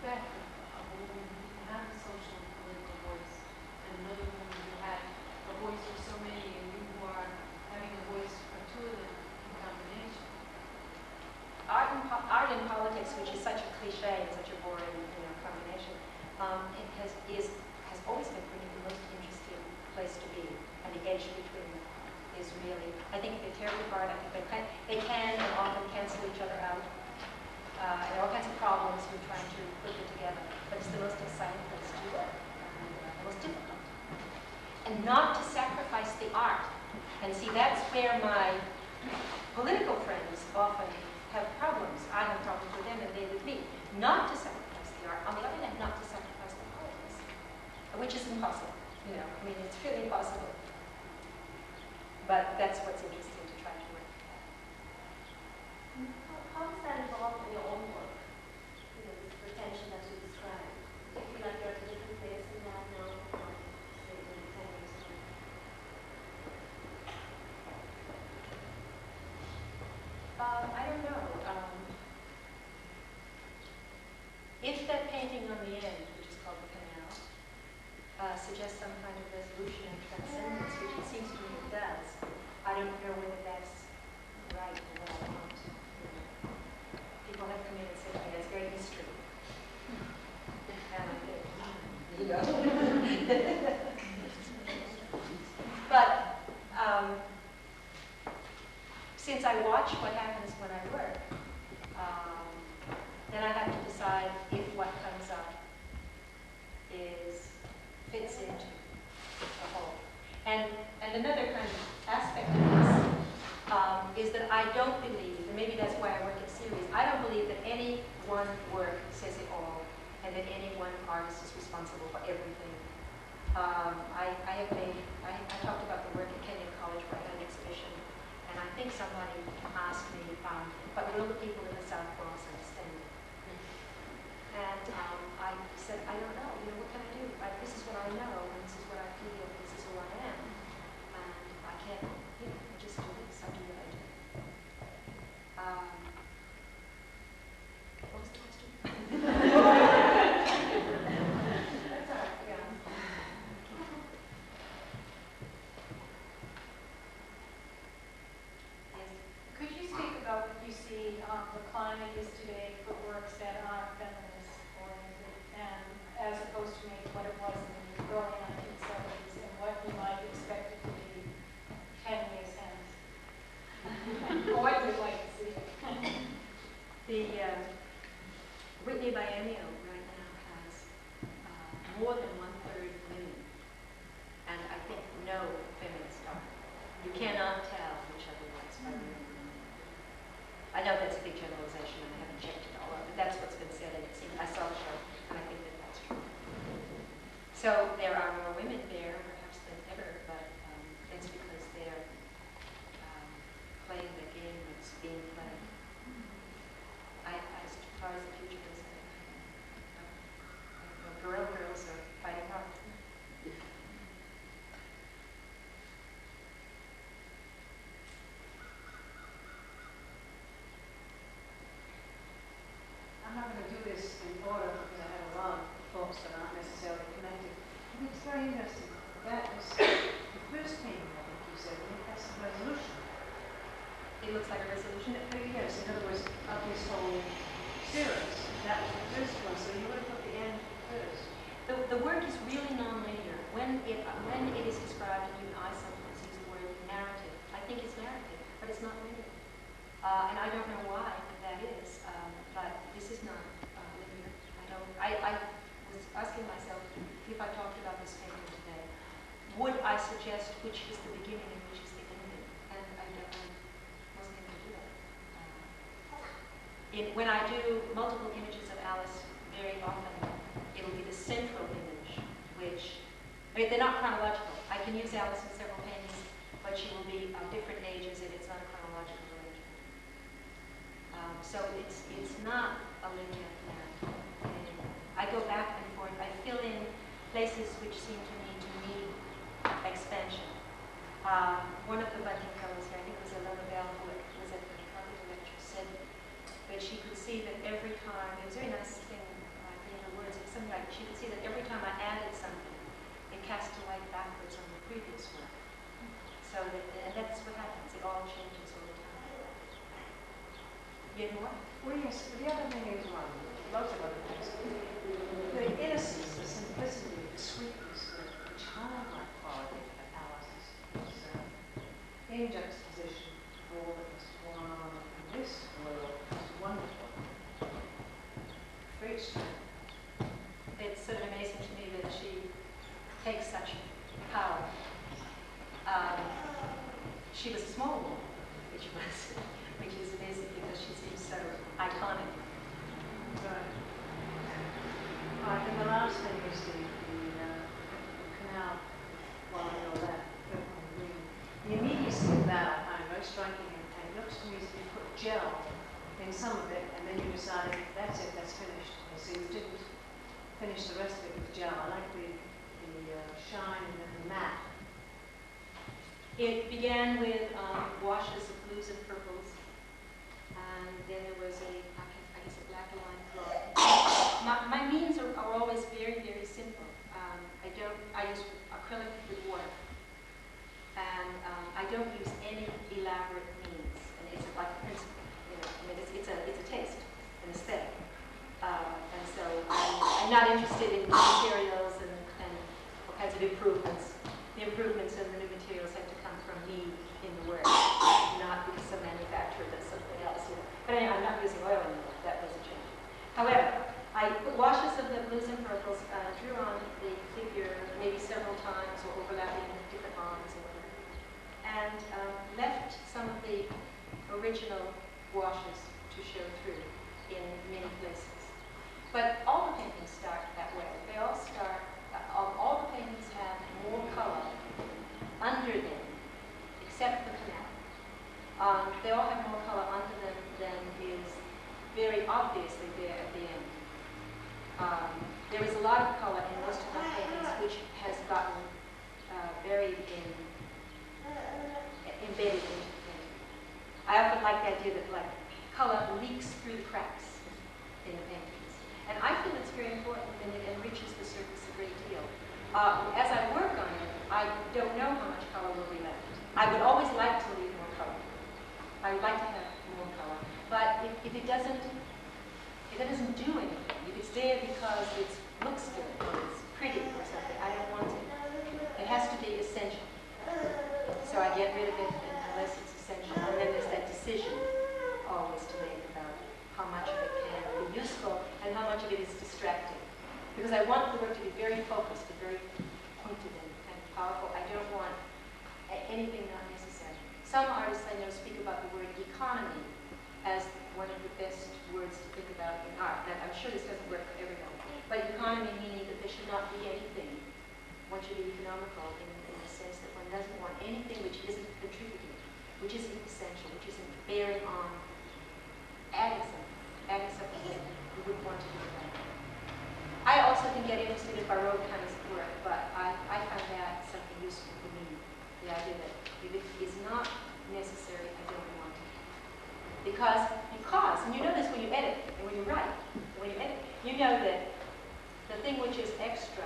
[SPEAKER 16] effect of a woman who didn't have a social and political voice, and another woman who had a voice for so many, and you who are having a voice for two of them in combination.
[SPEAKER 6] Art and politics, which is such a cliche and such a boring, combination, it has always been for me the most interesting place to be, and the edge between them is really. I think they're terribly hard. I think they can and often cancel each other out. And there are all kinds of problems with trying to put them together, but it's the most exciting place to work, and the most difficult. And not to sacrifice the art. And see, that's where my political friends often have problems. I have problems with them and they with me. Not to sacrifice the art. On the other hand, not to sacrifice the politics, which is impossible. It's really impossible. But that's what's interesting to try to work.
[SPEAKER 14] How does that involve in your own work? This pretension that you describe. Do you feel like you're at a different place in that now, say, maybe 10 years ago?
[SPEAKER 6] I don't know. If that painting on the end, which is called The Canal, suggests some kind of resolution and transcendence, which it seems to me it does, I don't know whether that's right or what I want. People have come in and said to me, that's very history. But since I watch what happens when I work, then I have to decide if what comes up fits into the whole. And another kind of aspect of this is that I don't believe, and maybe that's why I work in series, I don't believe that any one work says it all, and that any one artist is responsible for everything. I talked about the work at Kenyon College where I had an exhibition, and I think somebody asked me, but will the people in the South Bronx understand? And I said, I don't know. What can I do? This is what I know, and this is what I feel, and this is who I am. And I can't, just do this. I do what I do. What was the question? That's all right, yeah. Yes.
[SPEAKER 16] Could you speak about what you see the climate is today for works that are feminist oriented, and as opposed to maybe what it was in the early 1970s, and what you might expect it to be 10 years hence? Or what you'd like to see?
[SPEAKER 6] The Whitney Biennial right now has more than 1/3 women, and I think no feminist art. You cannot tell which are the ones by women. I know that's a big generalization, and I haven't checked it all out, but that's what's been said, and it seems, I saw the show, and I think that that's true. So there are more women there, perhaps than ever, but that's because they're playing the game that's being played. As far as the future is, girls are fighting hard.
[SPEAKER 12] I'm not going to do this in order because I have a lot of thoughts that aren't necessarily connected. I think it's very interesting. That is the first painting, I think you said. I think that's the resolution.
[SPEAKER 6] It looks like a resolution.
[SPEAKER 12] Yes, in other words, of this whole series. That was the first one, so you would have put the end first.
[SPEAKER 6] The work is really non-linear. When it is described, and even I sometimes use the word narrative, I think it's narrative, but it's not linear. And I don't know why that is, but this is not linear. I was asking myself if I talked about this painting today, would I suggest which is the beginning and which is the ending? And I wasn't able to do that. When I do multiple images of Alice, very often it'll be the central image, which, they're not chronological. I can use Alice in several paintings, but she will be of different ages and it's not a chronological arrangement.
[SPEAKER 14] So it's not a linear narrative. And I go back and forth. I fill in places which seem to me need expansion. One of the Bunting fellows here, I think it was Elena Bell, who was at the Carpenter lecture, said that she could see that every time, it was a very nice thing in her words, it was something like she could see that every time I added something, it cast a light backwards on the previous work. So that, and that's what happens, it all changes all the time. You know what?
[SPEAKER 6] Well, yes, but the other thing is, well, lots of other things. The innocence, the simplicity, the sweetness, the childlike quality of analysis is in juxtaposition to all that was going on in this world is wonderful. Very strange.
[SPEAKER 14] It's sort of amazing to me that she takes such power. She was a small woman, which is amazing because she seems so iconic.
[SPEAKER 6] Right. And the last thing is the canal, while I know that, the immediacy of that I find very striking, and it looks to me as if you put gel in some of it, and then you decided, that's it, that's finished. And so you didn't finish the rest of it with gel. I like the shine and then the matte.
[SPEAKER 14] It began with washes of blues and purples, and then there was I guess a black line cloth. My means are always very, very simple. I use acrylic with water, and I don't use any elaborate means, and it's like a principle, you know, I mean, it's a taste, an aesthetic. And so I'm not interested in materials and all kinds of improvements. The improvements and the new materials have to come from me in the work, not because some manufacturer does something else. You know. But anyway, I'm not using oil anymore. That doesn't change. However, I put washes of the blues and purples, drew on the figure maybe several times or overlapping different lines or whatever, and left some of the original washes to show through in many places. But all the paintings start that way. They all start, all the paintings have more color under them, except the canal. They all have more color under them than is very obviously there at the end. There is a lot of color in most of my paintings, which has gotten buried embedded into the painting. I often like the idea that like color leaks through the cracks in the paintings. And I feel it's very important and it enriches the surface a great deal. As I work on it, I don't know how much color will be left. I would always like to leave more color. I would like to have more color. But if it doesn't do anything, if it's there because it looks good or it's pretty or something, I don't want it. It has to be essential. So I get rid of it unless it's essential. And then there's that decision always to make about how much of it can be useful and how much of it is distracting. Because I want the work to be very focused and very pointed and powerful. I don't want anything not necessary. Some artists I know speak about the word economy as one of the best words to think about in art. Now, I'm sure this doesn't work for everyone. But economy meaning that there should not be anything. One should be economical in the sense that one doesn't want anything which isn't contributing, which isn't essential, which isn't bearing on adding something that you wouldn't want to do that. I also can get interested in Baroque kinds of work, but I find that something useful for me. The idea that if it is not necessary, I don't want it. Because, and you know this when you edit, and when you write, you know that the thing which is extra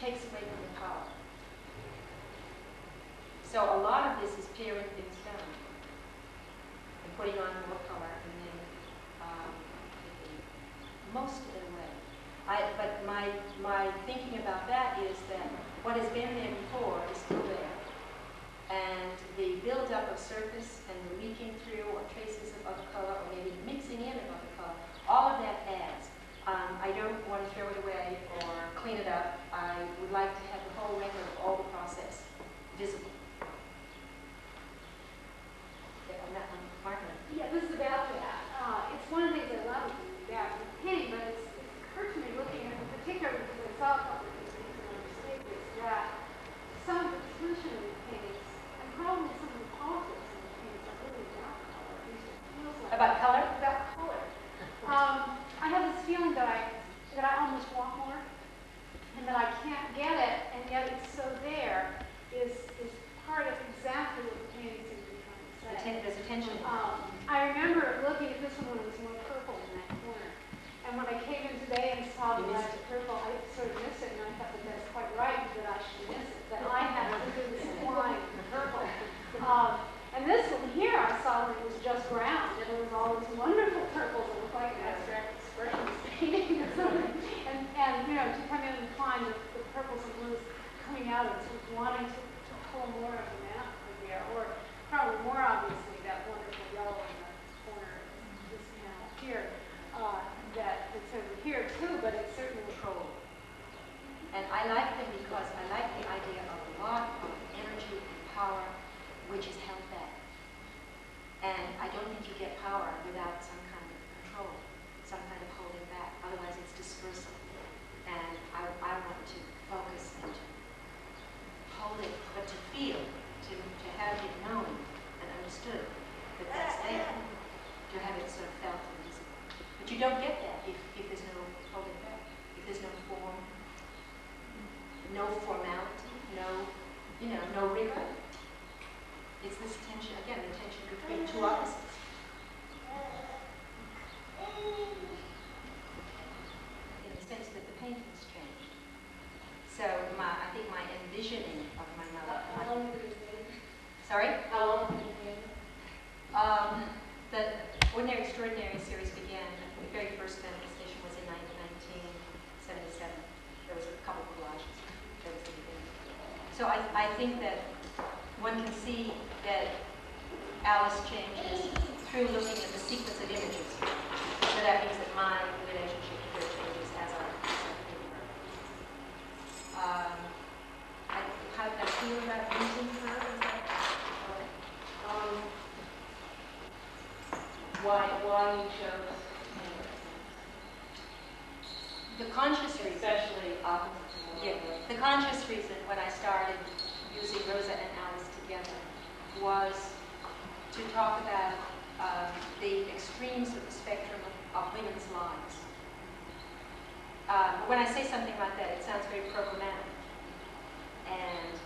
[SPEAKER 14] takes away from the power. So a lot of this is paring things down and putting on more color and then taking most of it away. But my thinking about that is that what has been there before is still there. And the build-up of surface and the leaking through or traces of other color or maybe mixing in of other color, all of that adds. I don't want to throw it away or clean it up. I would like to have the whole record of all the process visible. I'm marking it.
[SPEAKER 16] Yeah, this is about that. It's one of the things I love about the painting, but it's occurred to me looking at it, particularly because I saw a couple of these things in our statements, that some of the solution
[SPEAKER 14] to get power without some kind of control, some kind of holding back. Otherwise, it's dispersal. And I want to focus and to hold it, but to feel, to have it known and understood that that's there, to have it sort of felt and visible. But you don't get that if there's no holding back, if there's no form, no formality, no rigor. It's this tension, again, the tension between two opposites. In the sense that the painting's changed. So I think my envisioning of my mother.
[SPEAKER 16] How long have you been painting?
[SPEAKER 14] Sorry?
[SPEAKER 16] How long have you been painting?
[SPEAKER 14] The Ordinary Extraordinary series began, the very first manifestation was in 1977. There was a couple of collages. That was the beginning. So I think that one can see that Alice changes through looking at the sequence of images. So that means that my relationship with her changes as I think of her. How did I feel about using her? Is that
[SPEAKER 16] Why you chose
[SPEAKER 14] the conscious reason?
[SPEAKER 16] especially opposite to
[SPEAKER 14] Yeah, the conscious reason when I started using Rosa and Alice together was to talk about the extremes of the spectrum of women's lives. When I say something like that, it sounds very programmatic. And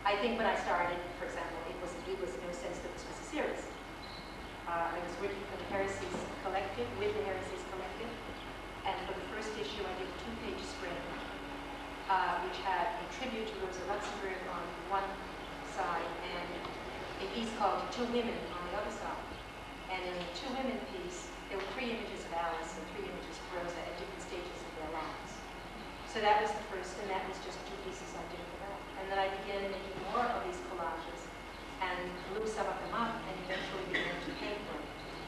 [SPEAKER 14] I think when I started, for example, it was no sense that this was a series. I was working for the Heresies Collective, with the Heresies Collective, and for the first issue I did a 2-page spread, which had a tribute to Rosa Luxemburg on one side and a piece called Two Women on the other side. And in the Two Women piece, there were 3 images of Alice and 3 images of Rosa at different stages of their lives. So that was the first, and that was just 2 pieces I did for that. And then I began making more of these collages and blew some of them up and eventually began to paint them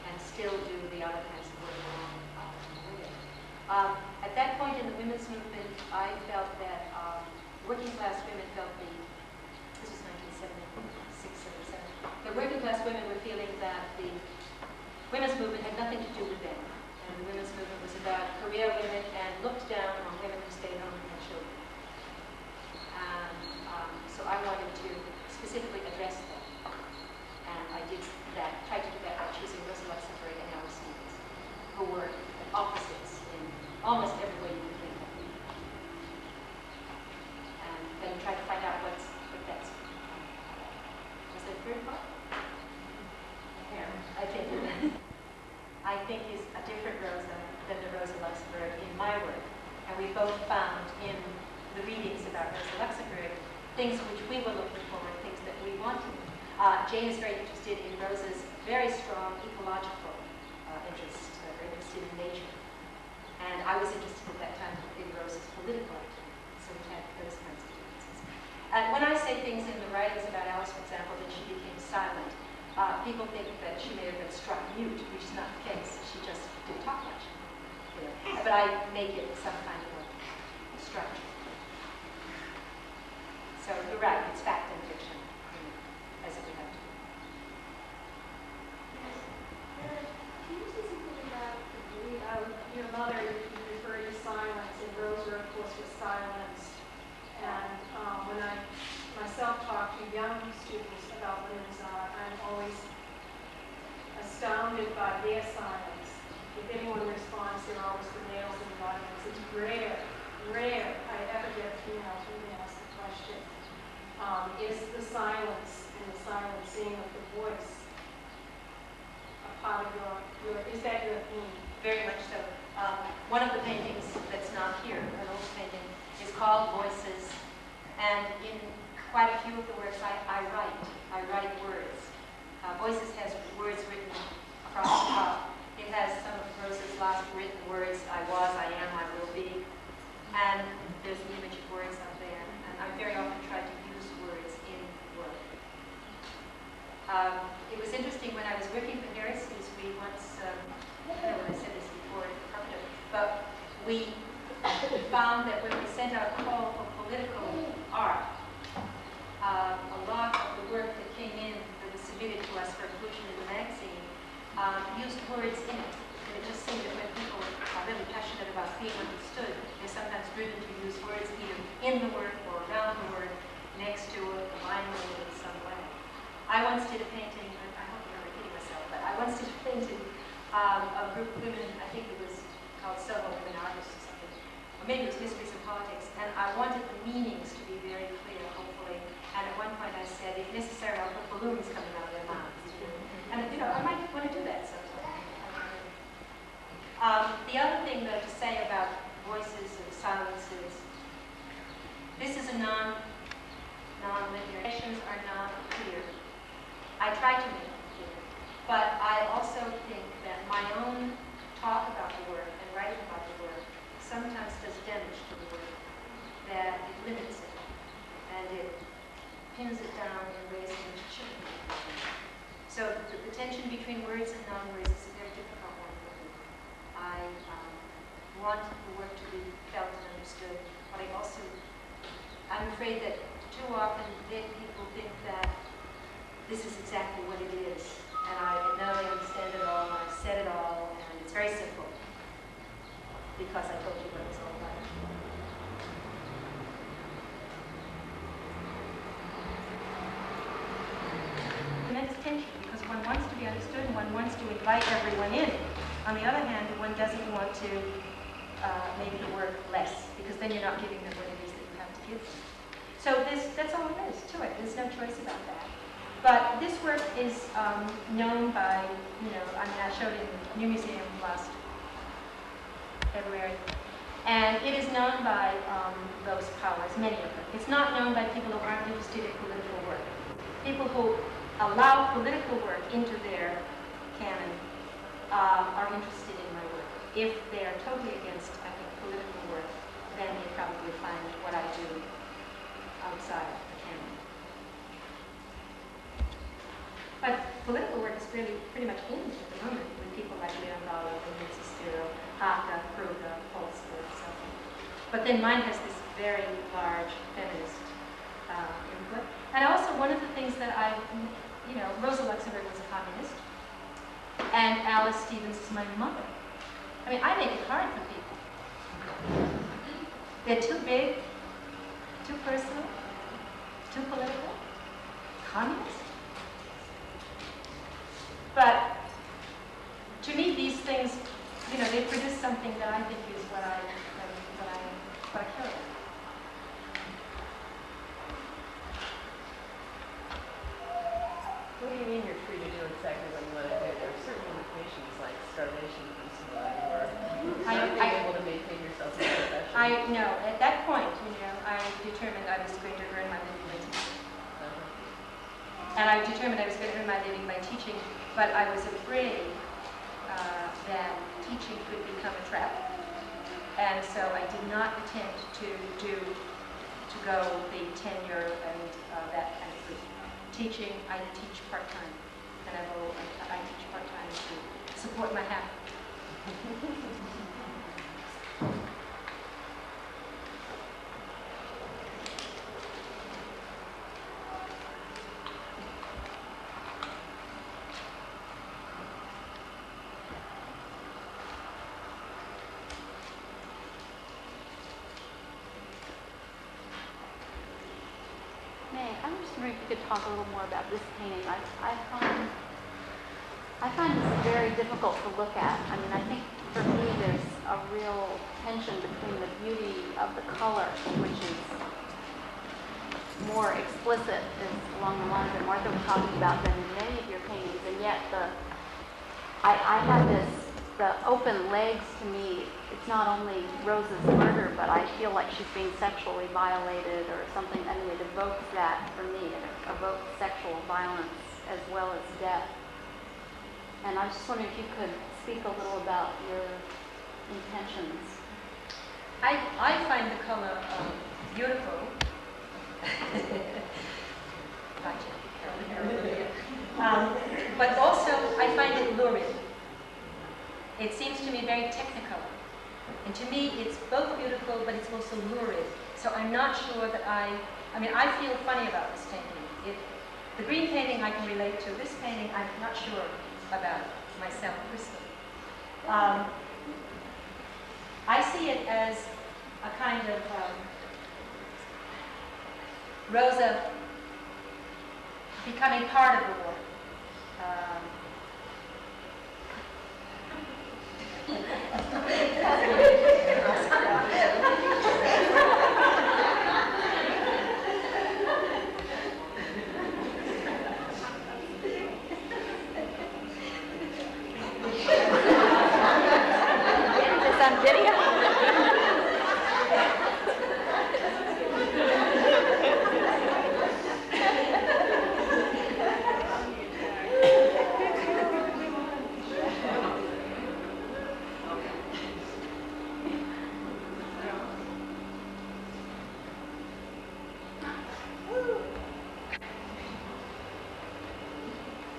[SPEAKER 14] and still do the other kinds of work along with it. At that point in the women's movement, I felt that working class women felt this was 1976, 77, the working class women were feeling that the women's movement had nothing to do with them. And the women's movement was about career women and looked down on women who stayed home and had children. And so I wanted to specifically address that. And I did that, tried to do that by choosing Rosa Luxemburg and Alice Stevens, who were opposites in almost every way you could think of. And then tried to find out what that's. Was there a third part? Hair. I think is a different Rosa than the Rosa Luxemburg in my work. And we both found in the readings about Rosa Luxemburg things which we were looking for and things that we wanted. Jane is very interested in Rosa's very strong ecological interest, very interested in nature. And I was interested at that time in Rosa's political activity, so we had those kinds of differences. When I say things in the writings about Alice, for example, that she became silent, people think that she may have been struck mute, which is not the case. She just didn't talk much. But I make it some kind of a structure. So you're right, it's fact and fiction, as it would have to be.
[SPEAKER 6] Can you say something about your mother? You referred to silence, and Rosa, of course, was silenced. And when I myself talk to young students about women's art, I'm always astounded by their silence. If anyone responds, they're always the males in the audience. It's rare I ever get a female who asks the question. Is the silence and the silencing of the voice a part of is that your theme?
[SPEAKER 14] Very much so. One of the paintings that's not here, an old painting, is called Voices. And in quite a few of the works I write words. Voices has words written across the top. It has some of Rosa's last written words, I was, I am, I will be. And there's an image of words up there. And I very often try to use words in work. It was interesting when I was working for Heresies, we once, I don't know when I said this before, but we found that when we sent out a call for political art, a lot of the work that came in that was submitted to women, I think it was called Soho Women Artists or something, or maybe it was Mysteries of Politics, and I wanted the meanings to be very clear, hopefully. And at one point I said, if necessary, I'll put balloons coming out of their mouths. And I might want to do that sometime. The other thing, though, to say about voices and silences, this is a non-linear. Questions are not clear. I try to make them clear. But I also think that my own talk about the work and writing about the work sometimes does damage to the work, that it limits it, and it pins it down in ways in which it shouldn't be. So the tension between words and non-words is a very difficult one for me. I want the work to be felt and understood, but I'm afraid that too often people think that this is exactly what it is, and I know they understand it all, and I've said it all, and it's very simple, because I told you what it's all about. Immense tension, because one wants to be understood and one wants to invite everyone in. On the other hand, one doesn't want to make the work less, because then you're not giving them what it is that you have to give them. So that's all there is to it. There's no choice about that. But this work is known by, I showed it in the New Museum last February, and it is known by those powers, many of them. It's not known by people who aren't interested in political work. People who allow political work into their canon are interested in my work. If they are totally against, I think, political work, then they probably find what I do outside the canon. But political work is really pretty much in at the moment with people like Leon Bauer, Vincenzo Spiro, Haka, Kruger, Polster, and so on. But then mine has this very large feminist input. And also one of the things that Rosa Luxemburg was a communist, and Alice Stevens is my mother. I mean, I make it hard for people. They're too big, too personal, too political, communist. But to me, these things, they produce something that I think is what I care about.
[SPEAKER 17] What do you mean you're free to do exactly what you want to do? There are certain limitations like starvation from somebody or not being able to maintain yourself in a profession.
[SPEAKER 14] No, at that point, I determined I was going to earn my living by teaching. And I determined I was going to earn my living by teaching, but I was afraid that teaching could become a trap. And so I did not intend to go the tenure and that kind of thing. Teaching, I teach part-time, and I teach part-time to support my habit.
[SPEAKER 15] I'm just wondering if you could talk a little more about this painting. I find this very difficult to look at. I mean, I think for me there's a real tension between the beauty of the color, which is more explicit, is along the lines that Martha was talking about than in many of your paintings, and yet I have the open legs to me, it's not only Rosa's murder, but I feel like she's being sexually violated or something. I mean, it evokes that for me. It evokes sexual violence as well as death. And I was just wondering if you could speak a little about your intentions.
[SPEAKER 14] I find the color beautiful. But also, I find it lurid. It seems to me very technicolor. And to me, it's both beautiful, but it's also lurid. So I'm not sure that I feel funny about this painting. The green painting I can relate to. This painting, I'm not sure about myself personally. I see it as a kind of Rosa becoming part of the war.
[SPEAKER 15] Is this on video?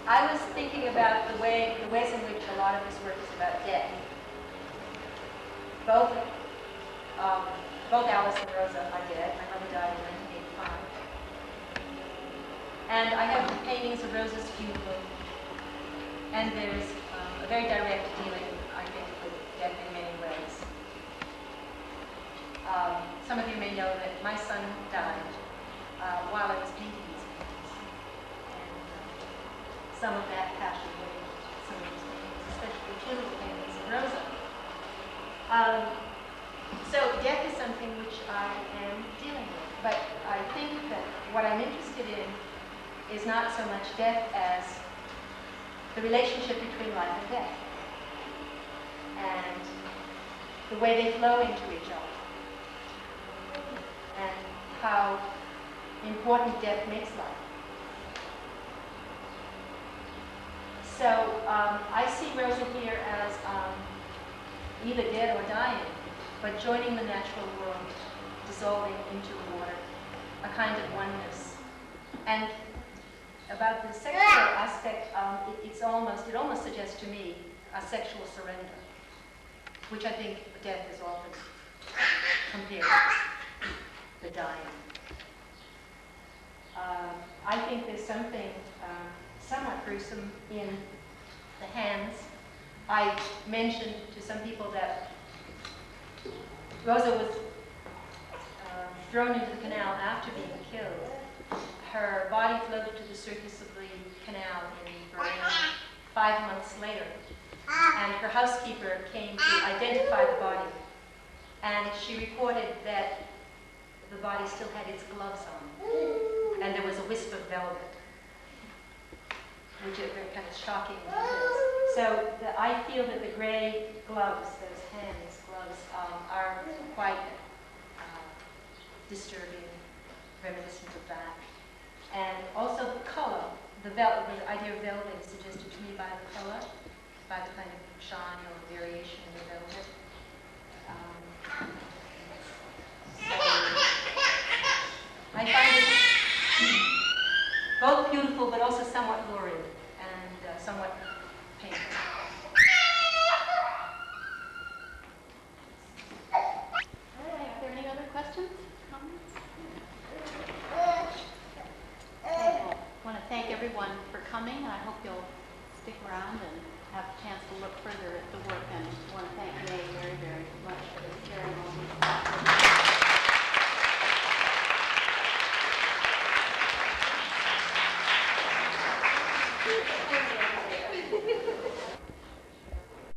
[SPEAKER 2] I was thinking about the ways in which a lot of this work is about death. Both Alice and Rosa are dead. My mother died in 1985. And I have the paintings of Rosa's funeral. And there's a very direct dealing, I think, with death in many ways. Some of you may know that my son died while I was painting these paintings. And some of that passion went into some of these paintings, especially the funeral paintings of Rosa. So death is something which I am dealing with, but I think that what I'm interested in is not so much death as the relationship between life and death, and the way they flow into each other, and how important death makes life. So I see Rosa here as either dead or dying, but joining the natural world, dissolving into water, a kind of oneness. And about the sexual aspect, it almost suggests to me a sexual surrender, which I think death is often compared to the dying. I think there's something somewhat gruesome in the hands. I mentioned to some people that Rosa was thrown into the canal after being killed. Her body floated to the surface of the canal in Berlin 5 months later, and her housekeeper came to identify the body, and she reported that the body still had its gloves on, and there was a wisp of velvet, which is very kind of shocking details. So I feel that the gray gloves, those hands gloves, are quite disturbing, reminiscent of that. And also the color, the idea of velvet is suggested to me by the color, by the kind of shine or variation in the velvet. I find it both beautiful but also somewhat lurid and somewhat painful.
[SPEAKER 15] Are there any other questions, comments? Okay, well, I want to thank everyone for coming, and I hope you'll stick around and have a chance to look further at the work. And I want to thank May very, very much for sharing all these thoughts.